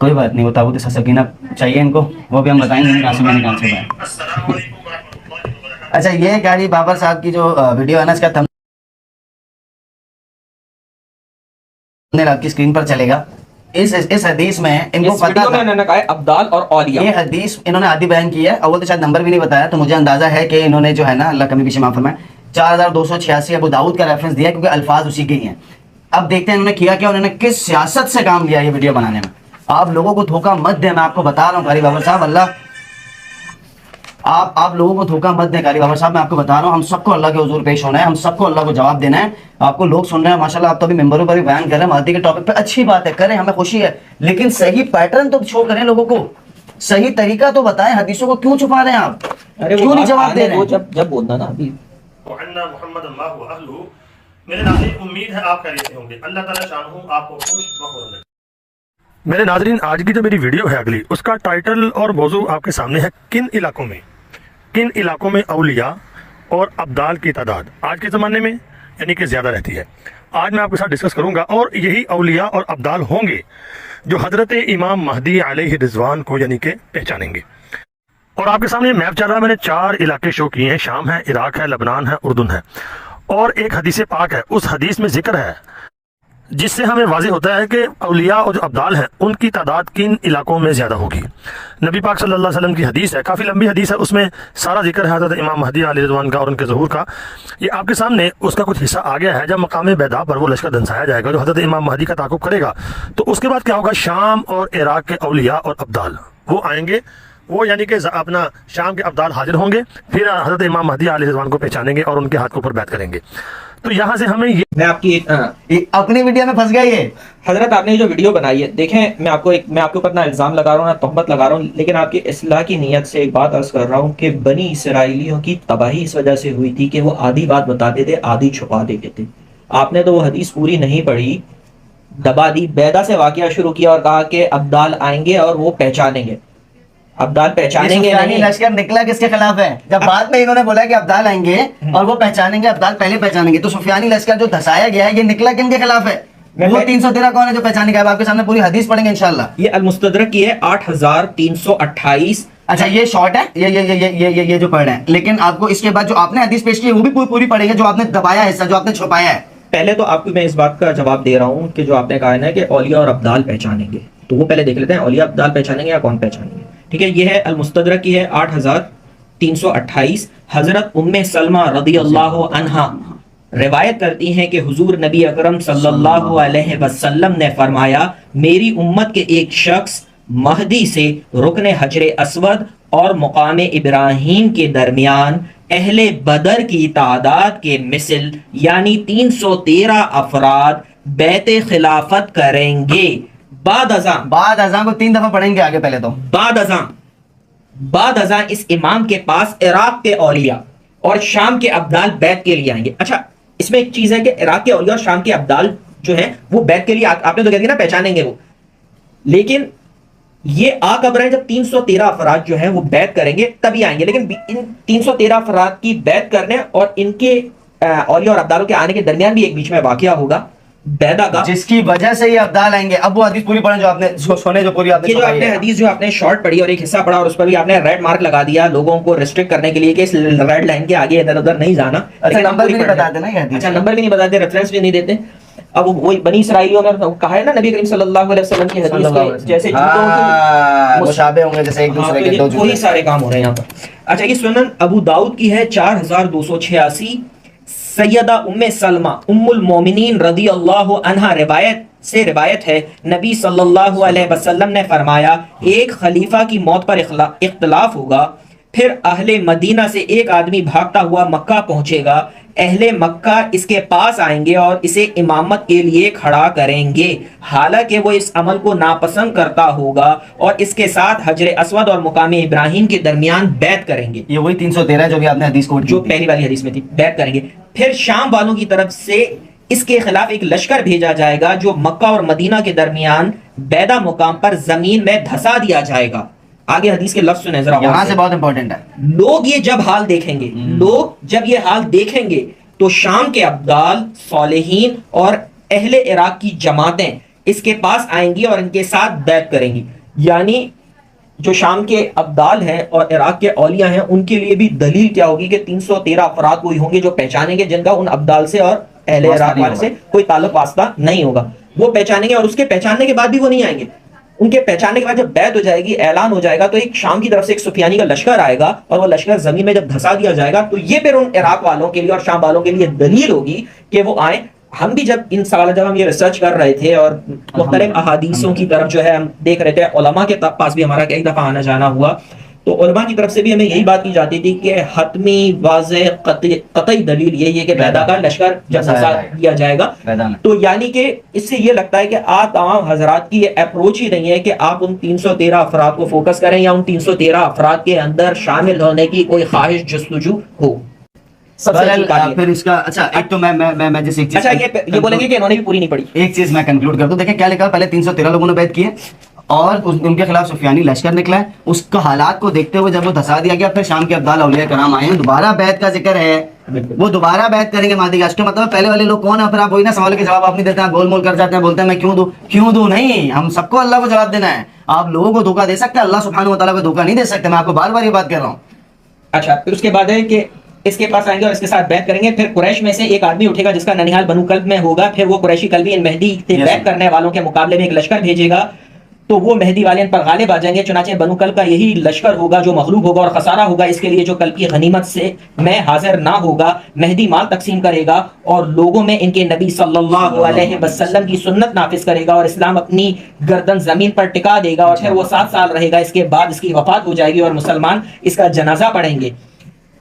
کوئی بات نہیں, وہ تابوت سکینہ چاہیے ان کو, وہ بھی ہم بتائیں گے کہاں سے میں نے کہاں سے پایا. اچھا, یہ قاری بابر صاحب کی جو ویڈیو ہے نا, اس کا تھمبنیل آپ کی اسکرین پر چلے گا. اس حدیث میں ان کو پتہ تھا انہوں نے کہا ہے ابدال اور اولیاء. یہ حدیث انہوں نے آدھی بیان کی ہے. اول تو شاید نمبر بھی نہیں بتایا, تو مجھے اندازہ ہے کہ انہوں نے جو ہے نا اللہ کمی پیچھے معاف فرمائے 4286 ابو داؤد کا ریفرنس دیا کیونکہ الفاظ اسی کے ہی ہیں. اب دیکھتے ہیں انہوں نے کیا کیا, انہوں نے کس سیاست سے کام لیا یہ ویڈیو بنانے میں. آپ لوگوں کو دھوکہ مت دیں, میں آپ کو بتا رہا ہوں قاری بابر صاحب, اللہ آپ لوگوں کو دھوکہ مت دیں قاری بابر صاحب, میں آپ کو بتا رہا ہوں. ہم سب کو اللہ کے حضور پیش ہونا ہے, ہم سب کو اللہ کو جواب دینا ہے. آپ کو لوگ سن رہے ہیں ماشاءاللہ, آپ تو ابھی ممبروں پر بھی بیان کر رہے ہیں مہدی کے ٹاپک پہ, اچھی بات ہے, کریں, ہمیں خوشی ہے, لیکن صحیح پیٹرن تو شو کریں لوگوں کو, صحیح طریقہ تو بتائیں. حدیثوں کو کیوں چھپا رہے ہیں آپ, کیوں نہیں جواب دے رہے ہیں؟ جب بولنا نا ابھی محمد اللہ و اہلہ. میرے ناظرین, امید ہے آپ خیریت سے ہوں گے. اللہ تعالیٰ شانہ آپ کو خوش بخور رکھے. میرے ناظرین, آج کی جو میری ویڈیو ہے اگلی, اس کا ٹائٹل اور موضوع آپ کے سامنے ہے, کن علاقوں میں اولیاء اور ابدال کی تعداد آج کے زمانے میں یعنی کہ زیادہ رہتی ہے. آج میں آپ کے ساتھ ڈسکس کروں گا, اور یہی اولیاء اور ابدال ہوں گے جو حضرت امام مہدی علیہ رضوان کو یعنی کہ پہچانیں گے. اور آپ کے سامنے میپ چل رہا ہے, میں نے 4 علاقے شو کیے ہیں, شام ہے, عراق ہے, لبنان ہے, اردن ہے, اور ایک حدیث پاک ہے. اس حدیث میں ذکر ہے جس سے ہمیں واضح ہوتا ہے کہ اولیاء اور جو ابدال ہیں ان کی تعداد کن علاقوں میں زیادہ ہوگی. نبی پاک صلی اللہ علیہ وسلم کی حدیث ہے, کافی لمبی حدیث ہے, اس میں سارا ذکر ہے حضرت امام مہدی علیہ رضوان کا اور ان کے ظہور کا. یہ آپ کے سامنے اس کا کچھ حصہ آ گیا ہے. جب مقام بیدا پر وہ لشکر دنسایا جائے گا جو حضرت امام مہدی کا تعاقب کرے گا, تو اس کے بعد کیا ہوگا, شام اور عراق کے اولیاء اور ابدال وہ آئیں گے, وہ یعنی کہ اپنا شام کے ابدال حاضر ہوں گے, پھر حضرت امام مہدی علیہ رضوان کو پہچانیں گے اور ان کے ہاتھ کے اوپر بیعت کریں گے. تو یہاں سے ہمیں میں آپ کی اپنی ویڈیو میں پھنس گیا یہ. حضرت آپ نے جو ویڈیو بنائی ہے, دیکھیں میں آپ کے اوپر نہ الزام لگا رہا ہوں نہ تہمت لگا رہا ہوں, لیکن آپ کی اصلاح کی نیت سے ایک بات عرض کر رہا ہوں کہ بنی اسرائیلیوں کی تباہی اس وجہ سے ہوئی تھی کہ وہ آدھی بات بتاتے تھے, آدھی چھپا دیتے تھے. آپ نے تو وہ حدیث پوری نہیں پڑھی, دبا دی, بیدا سے واقعہ شروع کیا اور کہا کہ ابدال آئیں گے اور وہ پہچانیں گے. ابدال پہچانیں گے نہیں, لشکر نکلا کس کے خلاف ہے؟ جب بعد میں انہوں نے بولا کہ ابدال آئیں گے اور وہ پہچانیں گے, ابدال پہلے پہچانیں گے, تو سفیانی لشکر جو دھسایا گیا ہے یہ نکلا کن کے خلاف ہے؟ وہ 313 کون ہے جو پہچانے گا؟ آپ کے سامنے پوری حدیث پڑھیں گے انشاءاللہ. یہ المستدرک کی ہے 8328. اچھا یہ شارٹ ہے, یہ جو پڑھ رہے ہیں, لیکن آپ کو اس کے بعد جو آپ نے حدیث پیش کی ہے وہ بھی پوری پڑھیں گے, جو آپ نے دبایا حصہ, جو آپ نے چھپایا ہے. پہلے تو آپ کو میں اس بات کا جواب دے رہا ہوں کہ جو آپ نے کہا ہے کہ اولیاء اور ابدال پہچانیں گے, تو وہ پہلے دیکھ لیتے ہیں اولیاء ابدال پہچانیں گے یا کون پہچانیں گے. ٹھیک ہے, یہ ہے المستدرک کی ہے 8328. حضرت ام سلمہ رضی اللہ عنہا روایت کرتی ہیں کہ حضور نبی اکرم صلی اللہ علیہ وسلم نے فرمایا, میری امت کے ایک شخص مہدی سے رکن حجر اسود اور مقام ابراہیم کے درمیان اہل بدر کی تعداد کے مثل یعنی 313 افراد بیعت خلافت کریں گے بعد ازاں کو 3 دفعہ پڑھیں گے آگے پہلے تو. بعد ازاں اس امام کے پاس عراق کے اولیاء اور شام کے ابدال بیعت کے لیے آئیں گے. اچھا اس میں ایک چیز ہے کہ عراق کے اولیاء اور شام کے ابدال جو ہیں وہ بیعت کے لیے آپ نے تو کہہ دیا نا پہچانیں گے وہ, لیکن یہ آ کب رہے ہیں جب 313 افراد جو ہیں وہ بیعت کریں گے تبھی آئیں گے. لیکن ان 313 افراد کی بیعت کرنے اور ان کے اولیاء اور ابدالوں کے آنے کے درمیان بھی ایک بیچ میں واقعہ ہوگا بیدا کا, جس کی وجہ سے یہ ابدال آئیں گے. اب وہ حدیث پوری پڑھیں جو آپ نے سونے جو پوری آپ نے یہ جو آپ نے حدیث جو آپ نے شارٹ پڑھی اور ایک حصہ پڑھا اور اس پر بھی آپ نے ریڈ مارک لگا دیا لوگوں کو ریسٹرکٹ کرنے کے لیے کہ اس ریڈ لائن کے آگے ادھر ادھر نہیں جانا. اچھا نمبر بھی نہیں بتاتے نا یہ حدیث. اچھا نمبر بھی نہیں بتاتے, ریفرنس بھی نہیں دیتے. اب وہی بنی اسرائیلیوں نے کہا ہے نا نبی کریم صلی اللہ علیہ وسلم کی حدیث کے جیسے مشابہ ہوں گے جیسے ایک دوسرے کے دو جملے, وہی سارے کام ہو رہے ہیں یہاں پر. اچھا یہ سنن ابو داؤد کی ہے 4286. سیدہ ام سلمہ ام المومنین رضی اللہ عنہا روایت ہے نبی صلی اللہ علیہ وسلم نے فرمایا ایک خلیفہ کی موت پر اختلاف ہوگا, پھر اہل مدینہ سے ایک آدمی بھاگتا ہوا مکہ پہنچے گا, اہل مکہ اس کے پاس آئیں گے اور اسے امامت کے لیے کھڑا کریں گے حالانکہ وہ اس عمل کو ناپسند کرتا ہوگا اور اس کے ساتھ حجر اسود اور مقام ابراہیم کے درمیان بیعت کریں گے. یہ وہی 313 جو بھی آپ نے حدیث کو جو پہلی والی حدیث میں تھی, بیعت کریں گے. پھر شام والوں کی طرف سے اس کے خلاف ایک لشکر بھیجا جائے گا جو مکہ اور مدینہ کے درمیان بیدا مقام پر زمین میں دھسا دیا جائے گا. آگے حدیث کے لفظ سنیں ذرا, یہاں سے بہت امپورٹنٹ ہے. لوگ یہ جب حال دیکھیں گے تو شام کے ابدال صالحین اور اہل عراق کی جماعتیں اس کے پاس آئیں گی اور ان کے ساتھ بیعت کریں گی. یعنی جو شام کے ابدال ہیں اور عراق کے اولیاء ہیں ان کے لیے بھی دلیل کیا ہوگی کہ 313 افراد وہی ہوں گے جو پہچانیں گے جن کا ان ابدال سے اور اہل عراق والے سے کوئی تعلق واسطہ نہیں ہوگا. وہ پہچانیں گے اور اس کے پہچاننے کے بعد بھی وہ نہیں آئیں گے. ان کے پہچاننے کے بعد جب بیعت ہو جائے گی, اعلان ہو جائے گا, تو ایک شام کی طرف سے ایک سفیانی کا لشکر آئے گا اور وہ لشکر زمین میں جب دھسا دیا جائے گا تو یہ پھر ان عراق والوں کے لیے اور شام والوں کے لیے دلیل ہوگی کہ وہ آئیں. ہم بھی جب ان سوالات جب ہم یہ ریسرچ کر رہے تھے اور مختلف احادیثوں کی طرف جو ہے ہم دیکھ رہے تھے, علماء کے پاس بھی ہمارا کئی دفعہ آنا جانا ہوا, تو علماء کی طرف سے بھی ہمیں یہی بات کی جاتی تھی کہ حتمی واضح قطعی دلیل یہی ہے کہ بیدا کا لشکر جب دھسا دیا جائے گا. تو یعنی کہ اس سے یہ لگتا ہے کہ آپ تمام حضرات کی یہ اپروچ ہی نہیں ہے کہ آپ ان 313 افراد کو فوکس کریں یا ان 313 افراد کے اندر شامل ہونے کی کوئی خواہش جستجو ہو. پھر اس کا اچھا ایک تو میں جیسے اچھا یہ بولیں گے کہ انہوں نے بھی پوری نہیں پڑھی. ایک چیز میں کنکلوڈ کر دوں. دیکھیں کیا لکھا, پہلے 313 لوگوں نے بیعت کی ہے اور ان کے خلاف سفیانی لشکر نکلا ہے. اس کا حالات کو دیکھتے ہوئے جب وہ دھسا دیا گیا, پھر شام کے ابدال اولیاء کرام آئے ہیں, دوبارہ بیعت کا ذکر ہے, وہ دوبارہ بیعت کریں گے مہدی کا. اس کا مطلب پہلے والے لوگ کون ہیں؟ پھر آپ وہی نا سوال کے جواب آپ نہیں دیتے ہیں, گول مول کر جاتے ہیں, بولتے ہیں میں کیوں دوں. نہیں, ہم سب کو اللہ کو جواب دینا ہے. آپ لوگوں کو دھوکہ دے سکتے ہیں, اللہ سبحانہ و تعالیٰ کو دھوکہ نہیں دے سکتے. میں آپ کو بار بار یہ بات کہہ رہا ہوں. اچھا پھر اس کے بعد ہے کہ اس کے پاس آئیں گے اور اس کے ساتھ بیعت کریں گے. پھر قریش میں سے ایک آدمی اٹھے گا جس کا ننیحال بنو کلب میں ہوگا, پھر وہ قریشی کلبی ان مہدی سے بیعت کرنے والوں کے مقابلے میں ایک لشکر بھیجے گا, تو وہ مہدی والے ان پر غالب آ جائیں گے. چنانچہ بنو کلب کا یہی لشکر ہوگا جو مغلوب ہوگا اور خسارہ ہوگا اس کے لیے جو کلب کی غنیمت سے میں حاضر نہ ہوگا. مہدی مال تقسیم کرے گا اور لوگوں میں ان کے نبی صلی اللہ علیہ وسلم کی سنت نافذ کرے گا اور اسلام اپنی گردن زمین پر ٹکا دے گا, اور پھر وہ 7 سال رہے گا. اس کے بعد اس کی وفات ہو جائے گی اور مسلمان اس کا جنازہ پڑھیں گے.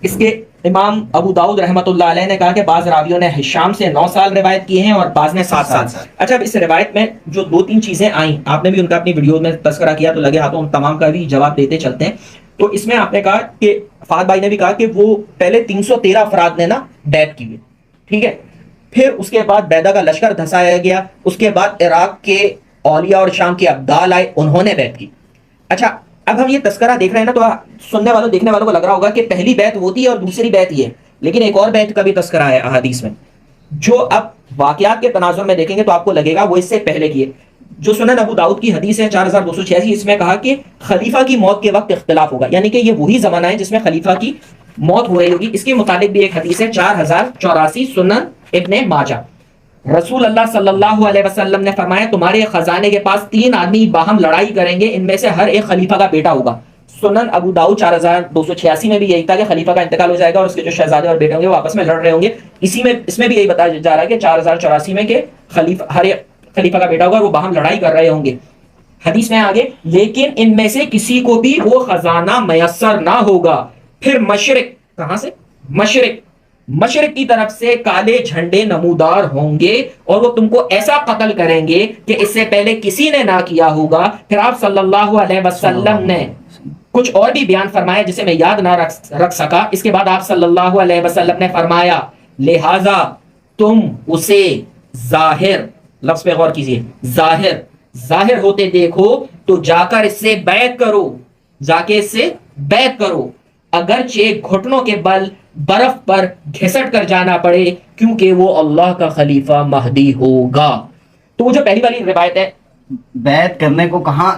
اس کے امام ابو داؤد رحمۃ اللہ علیہ نے کہا کہ بعض راویوں نے ہشام سے 9 سال روایت کی ہیں اور بعض نے 7 سال. اچھا اب اس روایت میں جو 2-3 چیزیں آئیں, آپ نے بھی ان کا اپنی ویڈیو میں تذکرہ کیا, تو لگے ہاتھوں ہم تمام کا بھی جواب دیتے چلتے ہیں. تو اس میں آپ نے کہا کہ فہد بھائی نے بھی کہا کہ وہ پہلے 313 افراد نے نا بیعت کی, ٹھیک ہے, پھر اس کے بعد بیدا کا لشکر دھسایا گیا, اس کے بعد عراق کے اولیاء اور شام کے ابدال آئے, انہوں نے بیعت کی. اچھا اب ہم یہ تذکرہ دیکھ رہے ہیں نا, تو سننے والوں دیکھنے والوں کو لگ رہا ہوگا کہ پہلی بیعت ہوتی ہے اور دوسری بیعت یہ ہے, لیکن ایک اور بیعت کا بھی تذکرہ ہے احادیث میں جو اب واقعات کے تناظر میں دیکھیں گے تو آپ کو لگے گا وہ اس سے پہلے کی ہے. جو سنن ابو داؤد کی حدیث ہے 4286, اس میں کہا کہ خلیفہ کی موت کے وقت اختلاف ہوگا, یعنی کہ یہ وہی زمانہ ہے جس میں خلیفہ کی موت ہو رہی ہوگی. اس کے متعلق بھی ایک حدیث ہے 4084 سنن ابن ماجہ. رسول اللہ صلی اللہ علیہ وسلم نے فرمایا تمہارے خزانے کے پاس 3 آدمی باہم لڑائی کریں گے, ان میں سے ہر ایک خلیفہ کا بیٹا ہوگا. سنن ابو داؤد 4286 میں بھی یہی تھا کہ خلیفہ کا انتقال ہو جائے گا اور اس کے جو شہزادے اور بیٹے ہوں گے وہ آپس میں لڑ رہے ہوں گے. اس میں بھی یہی بتایا جا رہا ہے کہ 4084 میں کہ ہر ایک خلیفہ کا بیٹا ہوگا اور وہ باہم لڑائی کر رہے ہوں گے. حدیث میں آگے لیکن ان میں سے کسی کو بھی وہ خزانہ میسر نہ ہوگا، پھر مشرق، کہاں سے؟ مشرق کی طرف سے کالے جھنڈے نمودار ہوں گے اور وہ تم کو ایسا قتل کریں گے کہ اس سے پہلے کسی نے نہ کیا ہوگا۔ پھر آپ صلی اللہ علیہ وسلم نے کچھ اور بھی بیان فرمایا جسے میں یاد نہ رکھ سکا۔ اس کے بعد آپ صلی اللہ علیہ وسلم نے فرمایا لہذا تم اسے ظاہر، لفظ پہ غور کیجئے، ظاہر ہوتے دیکھو تو جا کر اس سے بیعت کرو، جا کے اس سے بیعت کرو، اگرچہ گھٹنوں کے بل برف پر گھسٹ کر جانا پڑے، کیونکہ وہ اللہ کا خلیفہ مہدی ہوگا۔ تو وہ جو پہلی والی روایت ہے، بیعت کرنے کو کہاں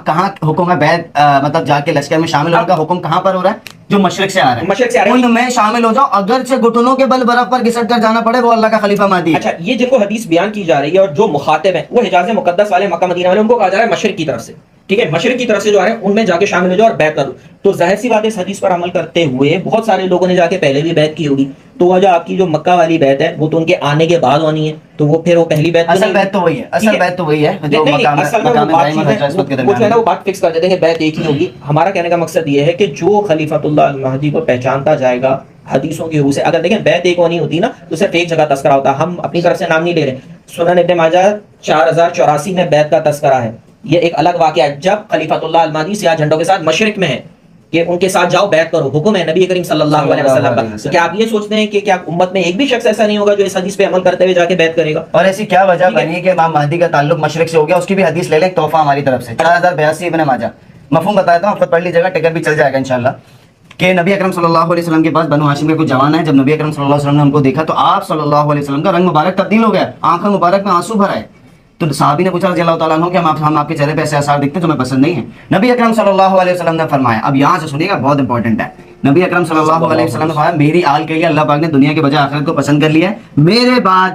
حکم ہے؟ بیعت مطلب جا کے لشکر میں شامل ہونے کا حکم کہاں پر ہو رہا ہے؟ جو مشرق سے آ رہا ہے، مشرق سے آ رہا ہے، ان میں شامل ہو جاؤ، اگرچہ گھٹنوں کے بل برف پر گھسٹ کر جانا پڑے، وہ اللہ کا خلیفہ مہدی ہے۔ اچھا یہ جن کو حدیث بیان کی جا رہی ہے اور جو مخاطب ہیں وہ حجاز مقدس والے، مکہ مدینہ والے، ان کو کہا جا رہا ہے مشرق کی طرف سے، ٹھیک ہے، مشرق کی طرف سے جو آ رہے ہیں ان میں جا کے شامل ہو جاؤ اور بیعت کرو۔ تو ظاہر سی بات ہے اس حدیث پر عمل کرتے ہوئے بہت سارے لوگوں نے جا کے پہلے بھی بیعت کی ہوگی، تو وہ جو آپ کی جو مکہ والی بیعت ہے وہ تو ان کے آنے کے بعد ہونی ہے، تو وہ پھر وہ پہلی بیعت اصل بیعت تو وہی ہے، اصل بیعت تو وہی ہے جو مقام ابراہیم اور حضرت اسود کے درمیان ہے۔ وہ بات فکس کر دیتے ہیں کہ بیعت ایک ہی ہوگی۔ ہمارا کہنے کا مقصد یہ ہے کہ جو خلیفۃ اللہ المہدی کو پہچانتا جائے گا حدیثوں کی روح سے، اگر دیکھیں بیعت ایک ہونی ہوتی نا تو صرف ایک جگہ تذکرہ ہوتا، ہم اپنی طرف سے نام نہیں لے رہے۔ سنن ابن ماجہ 4084 میں بیعت کا تذکرہ ہے، یہ ایک الگ واقعہ ہے جب خلیفۃ اللہ المہدی سیاہ جھنڈوں کے ساتھ مشرق میں ہے کہ ان کے ساتھ جاؤ بیعت کرو، حکم ہے نبی کریم صلی اللہ علیہ وسلم کا۔ تو کیا آپ یہ سوچتے ہیں کہ کیا امت میں ایک بھی شخص ایسا نہیں ہوگا جو اس حدیث پہ عمل کرتے ہوئے جا کے بیعت کرے گا؟ اور ایسی کیا وجہ بنی کہ امام مہدی کا تعلق مشرق سے ہو گیا؟ اس کی بھی حدیث لے لیں، ایک تحفہ ہماری طرف سے 4082 ابن ماجہ، مفہوم بتایا تھا، آپ خود پڑھ لیجیے گا، ٹکٹ بھی چل جائے گا انشاءاللہ، کہ نبی اکرم صلی اللہ علیہ وسلم کے پاس بنو ہاشم کے کچھ جوان ہیں، جب نبی اکرم صلی اللہ علیہ وسلم نے ان کو دیکھا تو آپ صلی اللہ علیہ وسلم کا رنگ مبارک تبدیل ہو گیا، آنکھوں مبارک میں آنسو بھر آئے، تو صحابی نے پوچھا رضی اللہ تعالیٰ عنہ کہ ہم آپ کے چہرے پہ ایسے آثار دیکھتے ہیں جو ہمیں پسند نہیں ہیں۔ نبی اکرم صلی اللہ علیہ وسلم نے فرمایا، اب یہاں سے سنیے گا بہت انپورٹنٹ ہے، نبی اکرم صلی اللہ علیہ وسلم نے فرمایا میری آل کے لیے اللہ پاک نے دنیا کے بجائے آخرت کو پسند کر لیا ہے، میرے بعد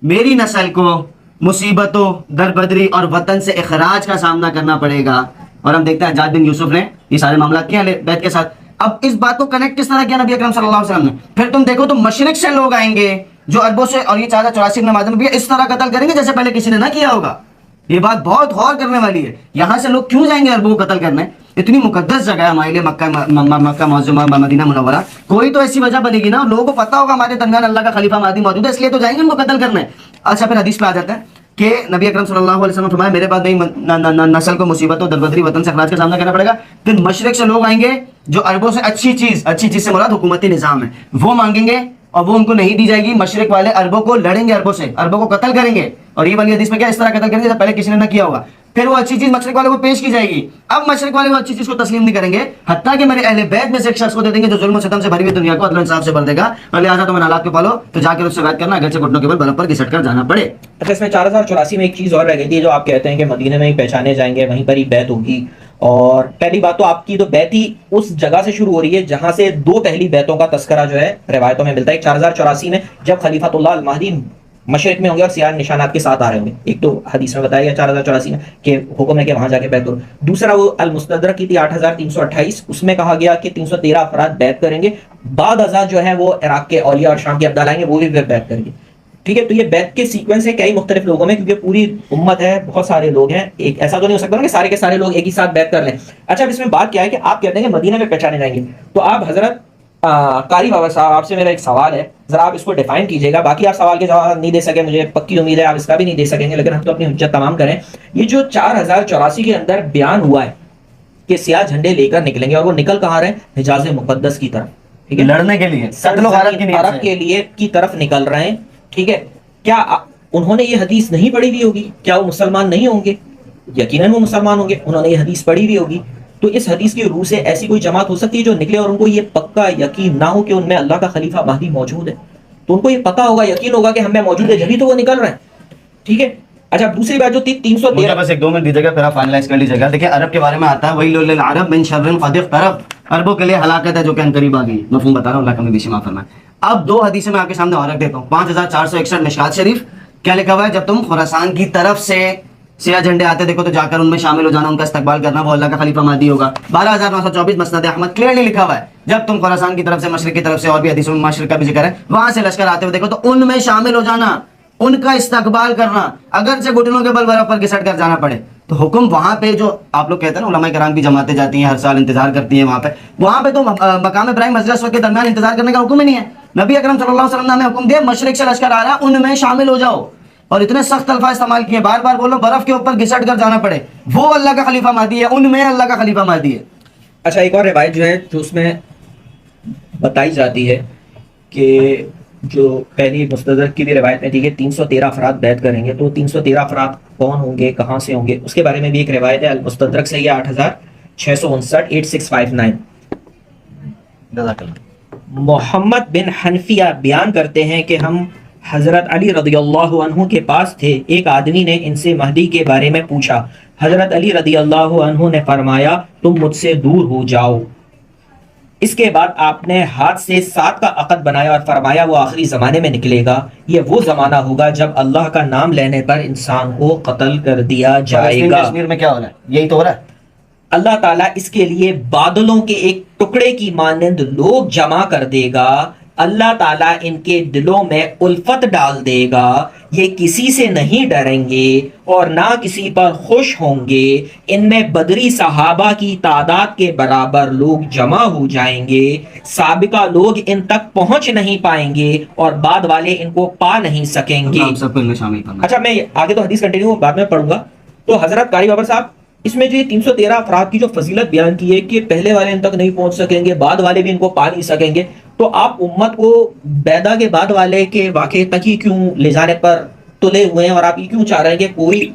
میری نسل کو مصیبتوں، دربدری اور وطن سے اخراج کا سامنا کرنا پڑے گا۔ اور ہم دیکھتے ہیں حجاج بن یوسف نے یہ سارے معاملات کیا بیعت کے ساتھ۔ اب اس بات کو کنیکٹ کس طرح کیا نبی اکرم صلی اللہ علیہ وسلم نے؟ پھر تم دیکھو تو مشرق سے لوگ آئیں گے جو عربوں سے، اور یہ 4084 نماز میں بھی اس طرح قتل کریں گے جیسے پہلے کسی نے نہ کیا ہوگا۔ یہ بات بہت غور کرنے والی ہے، یہاں سے لوگ کیوں جائیں گے عربوں کو قتل کرنے؟ اتنی مقدس جگہ ہے ہمارے لیے مکہ معظمہ مدینہ منورہ، کوئی تو ایسی وجہ بنے گی نا، لوگوں کو پتا ہوگا ہمارے درمیان اللہ کا خلیفہ مہدی موجود ہے، اس لیے تو جائیں گے ان کو قتل کرنے۔ اچھا پھر حدیث پہ آ جاتا ہے کہ نبی اکرم صلی اللہ علیہ وسلم فرمایا میرے بعد میری نسل کو مصیبتوں، دربدری، وطن سے اخراج کا سامنا کرنا پڑے گا۔ پھر مشرق سے لوگ آئیں گے جو عربوں سے اچھی چیز سے مراد حکومتی نظام ہے وہ مانگیں گے، اور وہ ان کو نہیں دی جائے گی۔ مشرق والے عربوں کو لڑیں گے، عربوں سے عربوں کو قتل کریں گے، اور یہ والی حدیث میں کیا اس طرح قتل کریں گے جیسے پہلے کسی نے نہ کیا ہوگا۔ پھر وہ اچھی چیز مشرق والے کو پیش کی جائے گی، اب مشرق والے وہ اچھی چیز کو تسلیم نہیں کریں گے، حتیٰ کہ میرے اہل بیت میں سے ایک شخص کو دے دیں گے جو ظلم و ستم سے بھری ہوئی دنیا کو عدل و انصاف سے بھر دے گا، اور لہٰذا تم ان حالات کو پالو تو جا کے اس سے بیعت کرنا اگرچہ گھٹنوں کے بل برف پر گھسٹ کر جانا پڑے۔ اچھا اس میں 4084 میں ایک چیز اور رہ گئی تھی جو آپ کہتے ہیں کہ مدینے میں ہی پہچانے جائیں گے، وہیں پر ہی بیعت ہوگی، اور پہلی بات تو آپ کی تو بیعت ہی اس جگہ سے شروع ہو رہی ہے جہاں سے دو پہلی بیعتوں کا تذکرہ جو ہے روایتوں میں ملتا ہے۔ ایک 4084 میں جب خلیفۃ اللہ المہدی مشرق میں ہوں گے اور سیاہ نشانات کے ساتھ آ رہے ہوں گے، ایک تو حدیث میں بتایا گیا 4084 میں کہ حکم ہے کہ وہاں جا کے بیعت کرو۔ دوسرا وہ المستدرک کی تھی 8328، اس میں کہا گیا کہ 313 افراد بیعت کریں گے، بعد ازاں جو ہے وہ عراق کے اولیاء اور شام کے ابدال آئیں گے، وہ بھی بیعت کریں گے، ٹھیک ہے۔ تو یہ بیعت کے سیکوینس ہے کئی مختلف لوگوں میں، کیونکہ پوری امت ہے، بہت سارے لوگ ہیں، ایک ایسا تو نہیں ہو سکتا کہ سارے کے سارے لوگ ایک ہی ساتھ بیعت کر لیں۔ اچھا اب اس میں بات کیا ہے کہ آپ کہتے ہیں کہ مدینہ میں پہچانے جائیں گے، تو آپ حضرت قاری بابا صاحب آپ سے میرا ایک سوال ہے، ذرا آپ اس کو ڈیفائن کیجیے گا، باقی آپ سوال کے جواب نہیں دے سکے، مجھے پکی امید ہے آپ اس کا بھی نہیں دے سکیں گے، لیکن ہم تو اپنی حجت تمام کریں۔ یہ جو 4084 کے اندر بیان ہوا ہے کہ سیاہ جھنڈے لے کر نکلیں گے، اور وہ نکل کہاں رہے ہیں؟ حجاز مقدس کی طرف، ٹھیک ہے، لڑنے کے لیے، قتل و غارت کی نیت عرب سے کے لیے کی طرف نکل رہے ہیں، ٹھیک ہے۔ کیا انہوں نے یہ حدیث نہیں پڑھی ہوئی ہوگی؟ کیا وہ مسلمان نہیں ہوں گے؟ یقیناً وہ مسلمان ہوں گے، انہوں نے یہ حدیث پڑھی ہوئی ہوگی۔ تو اس حدیث کی روح سے ایسی کوئی جماعت ہو سکتی ہے جو نکلے اور ان کو یہ پکا یقین نہ ہو کہ ان میں اللہ کا خلیفہ مہدی موجود ہے، تو ان کو یہ پتا ہوگا، یقین ہوگا کہ ہم میں موجود ہے، جبھی تو وہ نکل رہے ہیں، ٹھیک ہے۔ اچھا دوسری بات جو تھی 313، بس ایک دو منٹ دیجیے گا پھر آپ فائنلائز کر لیجیے گا۔ دیکھیں عرب کے بارے میں آتا ہے وَيْلٌ لِّلْعَرَبِ مِن شَرٍّ قَدِ اقْتَرَبَ، عربوں کے لیے ہلاکت ہے جو کہ قریب آ گئی، مفہوم بتا رہا ہوں، اللہ کا بیشی معاف فرمائے۔ اب دو حدیثیں میں آپ کے سامنے اور رکھ دیتا ہوں۔ 5461 مشکات شریف کیا لکھا ہوا ہے؟ جب تم خراسان کی طرف سے سیاہ جھنڈے آتے دیکھو تو جا کر ان میں شامل ہو جانا، ان کا استقبال کرنا، وہ اللہ کا خلیفہ مہدی ہوگا۔ 12924 مسند احمد کلیئرلی لکھا ہوا ہے جب تم خراسان کی طرف سے، مشرق کی طرف سے، اور بھی حدیثوں میں مشرق کا بھی ذکر ہے، وہاں سے لشکر آتے ہوئے دیکھو تو ان میں شامل ہو جانا، ان کا استقبال کرنا، اگرچہ گھٹنوں کے بل برف پر گھسٹ کر جانا پڑے۔ تو حکم وہاں پہ جو آپ لوگ کہتے ہیں نا علماء کرام کی جماعتیں جاتی ہیں ہر سال انتظار کرتی ہیں وہاں پہ تو مقام ابراہیم حضرت اسود کے درمیان انتظار کرنے کا حکم ہی نہیں ہے. نبی اکرم صلی اللہ علیہ وسلم نے ہمیں حکم دیا مشرق سے لشکر آ رہا ہے ان میں شامل ہو جاؤ, اور اتنے سخت الفاظ استعمال کیے, بار بار بولو برف کے اوپر گھسٹ کر جانا پڑے, وہ اللہ کا خلیفہ مہدی ہے, ان میں اللہ کا خلیفہ مہدی ہے. اچھا ایک اور روایت جو ہے جو اس میں بتائی جاتی ہے کہ جو پہلی مستدرک کی بھی روایت میں تھی کہ 313 افراد بیعت کریں گے, تو 313 افراد کون ہوں گے, کہاں سے ہوں گے, اس کے بارے میں بھی ایک روایت ہے المستدرک سے, یہ 8659 8659. محمد بن حنفیہ بیان کرتے ہیں کہ ہم حضرت علی رضی اللہ عنہ کے پاس تھے, ایک آدمی نے ان سے مہدی کے بارے میں پوچھا, حضرت علی رضی اللہ عنہ نے فرمایا تم مجھ سے دور ہو جاؤ. اس کے بعد آپ نے ہاتھ سے 7 کا عقد بنایا اور فرمایا وہ آخری زمانے میں نکلے گا, یہ وہ زمانہ ہوگا جب اللہ کا نام لینے پر انسان کو قتل کر دیا جائے گا. کشمیر میں کیا ہو رہا ہے, یہی تو ہو رہا ہے. اللہ تعالیٰ اس کے لیے بادلوں کے ایک ٹکڑے کی مانند لوگ جمع کر دے گا, اللہ تعالیٰ ان کے دلوں میں الفت ڈال دے گا, یہ کسی سے نہیں ڈریں گے اور نہ کسی پر خوش ہوں گے, ان میں بدری صحابہ کی تعداد کے برابر لوگ جمع ہو جائیں گے, سابقہ لوگ ان تک پہنچ نہیں پائیں گے اور بعد والے ان کو پا نہیں سکیں گے. ہم سب کو ان میں شامل کرنا. اچھا میں آگے تو حدیث کنٹینیو بعد میں پڑھوں گا. تو حضرت قاری بابر صاحب اس میں جو یہ 313 افراد کی جو فضیلت بیان کی ہے کہ پہلے والے ان تک نہیں پہنچ سکیں گے, بعد والے بھی ان کو پا نہیں سکیں گے, تو آپ امت کو بیدا کے بعد والے کے واقعے تک ہی کیوں لے جانے پر تلے ہوئے ہیں, اور آپ یہ کیوں چاہ رہے ہیں کہ کوئی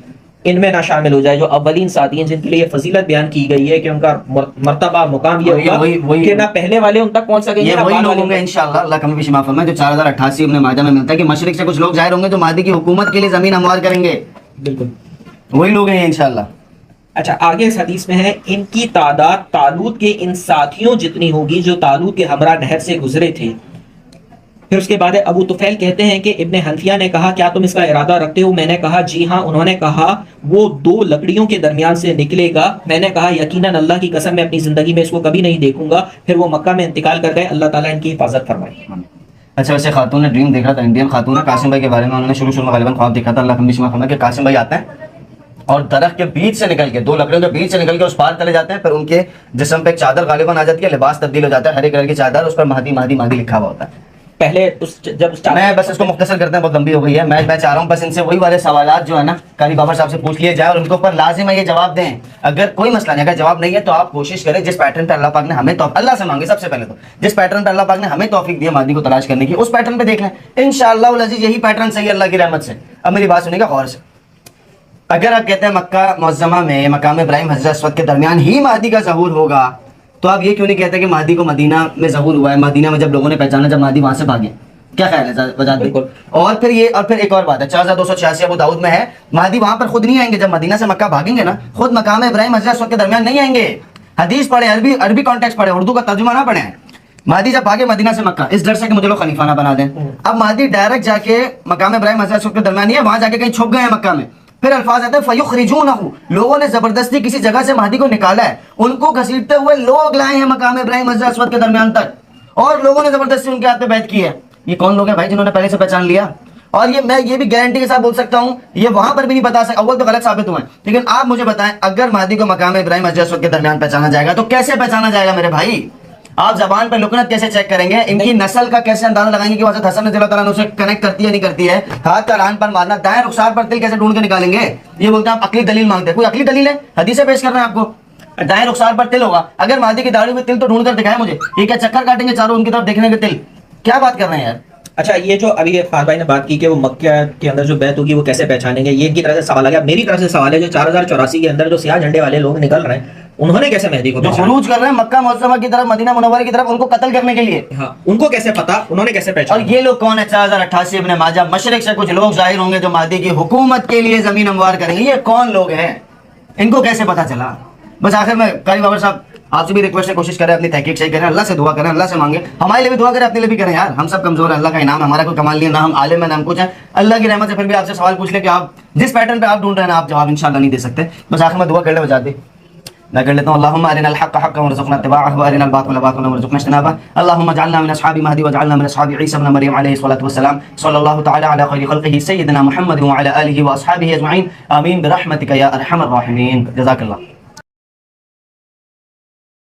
ان میں نہ شامل ہو جائے جو اولین ساتھی ہیں جن کے لیے یہ فضیلت بیان کی گئی ہے کہ ان کا مرتبہ مقام یہ ہوگا کہ نہ پہلے والے ان تک پہنچ سکیں گے, یہ وہی لوگ ہوں گے انشاءاللہ, اللہ کمی بیش معاف فرمائے, جو 4088 ابن ماجہ میں ملتا ہے کہ مشرق سے کچھ لوگ ظاہر ہوں گے جو مہدی کی حکومت کے لیے زمین ہموار کریں گے. بالکل وہی لوگ ہیں انشاءاللہ. اچھا آگے اس حدیث میں ہے ان کی تعداد طالوت کے ان ساتھیوں جتنی ہوگی جو طالوت کے ہمراہ نہر سے گزرے تھے. پھر اس کے بعد ابو طفیل کہتے ہیں کہ ابن حنفیہ نے کہا کیا تم اس کا ارادہ رکھتے ہو؟ میں نے کہا جی ہاں. انہوں نے کہا وہ 2 لکڑیوں کے درمیان سے نکلے گا. میں نے کہا یقیناً اللہ کی قسم میں اپنی زندگی میں اس کو کبھی نہیں دیکھوں گا. پھر وہ مکہ میں انتقال کر گئے, اللہ تعالیٰ ان کی حفاظت فرمائے. اچھا ویسے خاتون نے ڈریم دیکھا تھا, انڈین خاتون نے قاسم بھائی کے بارے میں, انہوں نے شروع میں غالباً خواب دیکھا تھا, اللہ کمی شما فرمائے کہ قاسم بھائی آتے ہیں اور درخت کے بیچ سے نکل کے 2 لکڑیوں کے بیچ سے نکل کے اس پار چلے جاتے ہیں, پھر ان کے جسم پہ ایک چادر غالباً آ جاتی ہے, لباس تبدیل ہو جاتا ہے, ہرے کلر کی چادر, اس پر مہدی مہدی مہدی لکھا ہوا ہوتا ہے. پہلے میں بس اس کو مختصر کرتے ہیں, بہت لمبی ہو گئی ہے. میں چاہ رہا ہوں بس ان سے وہی والے سوالات جو ہے نا قاری بابر صاحب سے پوچھ لیے جائے اور ان کے اوپر لازم ہے یہ جواب دیں. اگر کوئی مسئلہ نہیں, اگر جواب نہیں ہے تو آپ کوشش کریں جس پیٹرن پہ اللہ پاک نے ہمیں اللہ سے مانگے, سب سے پہلے تو جس پیٹرن پہ اللہ پاک نے ہمیں توفیق دی مہدی کو تلاش کرنے کی, اس پیٹرن پہ دیکھ لیں انشاءاللہ العزیز, یہی پیٹرن صحیح اللہ کی رحمت سے. اب میری بات سنیں گا غور سے. اگر آپ کہتے ہیں مکہ معظمہ میں مقام ابراہیم حضرت اسود کے درمیان ہی مہدی کا ظہور ہوگا, تو آپ یہ کیوں نہیں کہتے کہ مہدی کو مدینہ میں ظہور ہوا ہے, مدینہ میں جب لوگوں نے پہچانا جب مہدی وہاں سے بھاگے؟ کیا خیال ہے وجہ بالکل. اور پھر ایک اور بات ہے, 4286 ابو داؤد میں ہے, مہدی وہاں پر خود نہیں آئیں گے, جب مدینہ سے مکہ بھاگیں گے نا خود مقام ابراہیم حضرت اسود کے درمیان نہیں آئیں گے. حدیث پڑھے, عربی کانٹیکسٹ پڑھے, اردو کا ترجمہ نہ پڑھیں. مہدی جب بھاگے مدینہ سے مکہ اس ڈر سے کہ مجھے لوگ خلیفہ نہ بنا دیں, اب مہدی ڈائریکٹ جا کے مقام ابراہیم حضرت اسود کے درمیان ہے, وہاں جا کے کہیں چھپ گئے ہیں مکہ میں. پھر الفاظ آتے ہیں فَيُخْرِجُونَهُ, لوگوں نے زبردستی کسی جگہ سے مہدی کو نکالا ہے, ان کو گھسیٹتے ہوئے لوگ لائے ہیں مقام ابراہیم حضرت اسود کے درمیان تک, اور لوگوں نے زبردستی ان کے ہاتھ پہ بیعت کی ہے. یہ کون لوگ ہیں بھائی جنہوں نے پہلے سے پہچان لیا؟ اور یہ میں یہ بھی گارنٹی کے ساتھ بول سکتا ہوں, یہ وہاں پر بھی نہیں بتا سکتا, اول تو غلط ثابت ہوئے ہیں, لیکن آپ مجھے بتائیں اگر مہدی کو مقام ابراہیم حضرت اسود کے درمیان پہچانا جائے گا تو کیسے پہچانا جائے گا میرے بھائی؟ آپ زبان پہ لکنت کیسے چیک کریں گے, ان کی نسل کا کیسے اندازہ لگائیں گے کہ حضرت حسن رضی اللہ تعالیٰ عنہ سے کنیکٹ کرتی ہے نہیں کرتی ہے؟ ہاتھ کا ران پر مارنا, دائیں رخسار پر تل کیسے ڈھونڈ کے نکالیں گے؟ یہ بولتے ہیں آپ عقلی دلیل مانگتے ہیں, کوئی عقلی دلیل ہے؟ حدیثیں پیش کر رہے ہیں آپ کو, دائیں رخسار پر تل ہوگا, اگر مہدی کی داڑھی میں تل تو ڈھونڈ کر دکھائیں مجھے, یہ کیا چکر کاٹیں گے چاروں ان کی طرف دیکھنے کے تل؟ کیا بات کر رہے ہیں یار. اچھا یہ جو ابھی فہد بھائی نے بات کی کہ وہ مکہ کے اندر جو بیعت ہوگی وہ کیسے پہچانیں گے, یہ ان کی طرف سے سوال آ گیا. میری طرف سے سوال ہے جو 4084 کے اندر جو سیاہ جھنڈے والے لوگ نکل رہے ہیں انہوں نے کیسے مہدی کو جو خروج کر رہے ہیں مکہ معظمہ کی طرف, مدینہ منورہ کی طرف, ان کو قتل کرنے کے لیے, ہاں ان کو کیسے پتا, انہوں نے کیسے پہچانا؟ اور یہ لوگ کون ہے؟ 4088 ابن ماجہ, مشرق سے کچھ لوگ ظاہر ہوں گے جو مہدی کی حکومت کے لیے زمین ہموار کریں گے. یہ کون لوگ ہیں, ان کو کیسے پتا چلا؟ بس آخر میں قاری بابر صاحب آپ سے بھی ریکویسٹ ہے, کوشش کریں اپنی تحقیق صحیح کریں, اللہ سے دعا کریں, اللہ سے مانگیں, ہمارے لیے بھی دعا کریں, اپنے لیے بھی کریں یار. ہم سب کمزور ہیں, اللہ کا انعام ہے, ہمارا کوئی کمال نہیں ہے, نہ ہم عالم ہیں نہ ہم کچھ ہیں. اللہ کی رحمت سے پھر بھی آپ سے سوال پوچھ لیں کہ آپ جس پیٹرن پہ آپ ڈھونڈ رہے ہیں آپ جواب انشاءاللہ نہیں دے سکتے. بس آخر میں دعا کر لیں, بجا دی میں کر لیتا ہوں اللہم ارنا الحق حقا وارزقنا اتباعہ وارنا الباطل باطلا وارزقنا اجتنابہ اللہم اجعلنا من اصحاب مہدی واجعلنا من اصحاب عیسی ابن مریم علیہ الصلوۃ والسلام صلی اللہ تعالی علی خیر خلقہ سیدنا محمد وعلی آلہ واصحابہ اجمعین آمین برحمتک یا ارحم الراحمین. جزاک اللہ.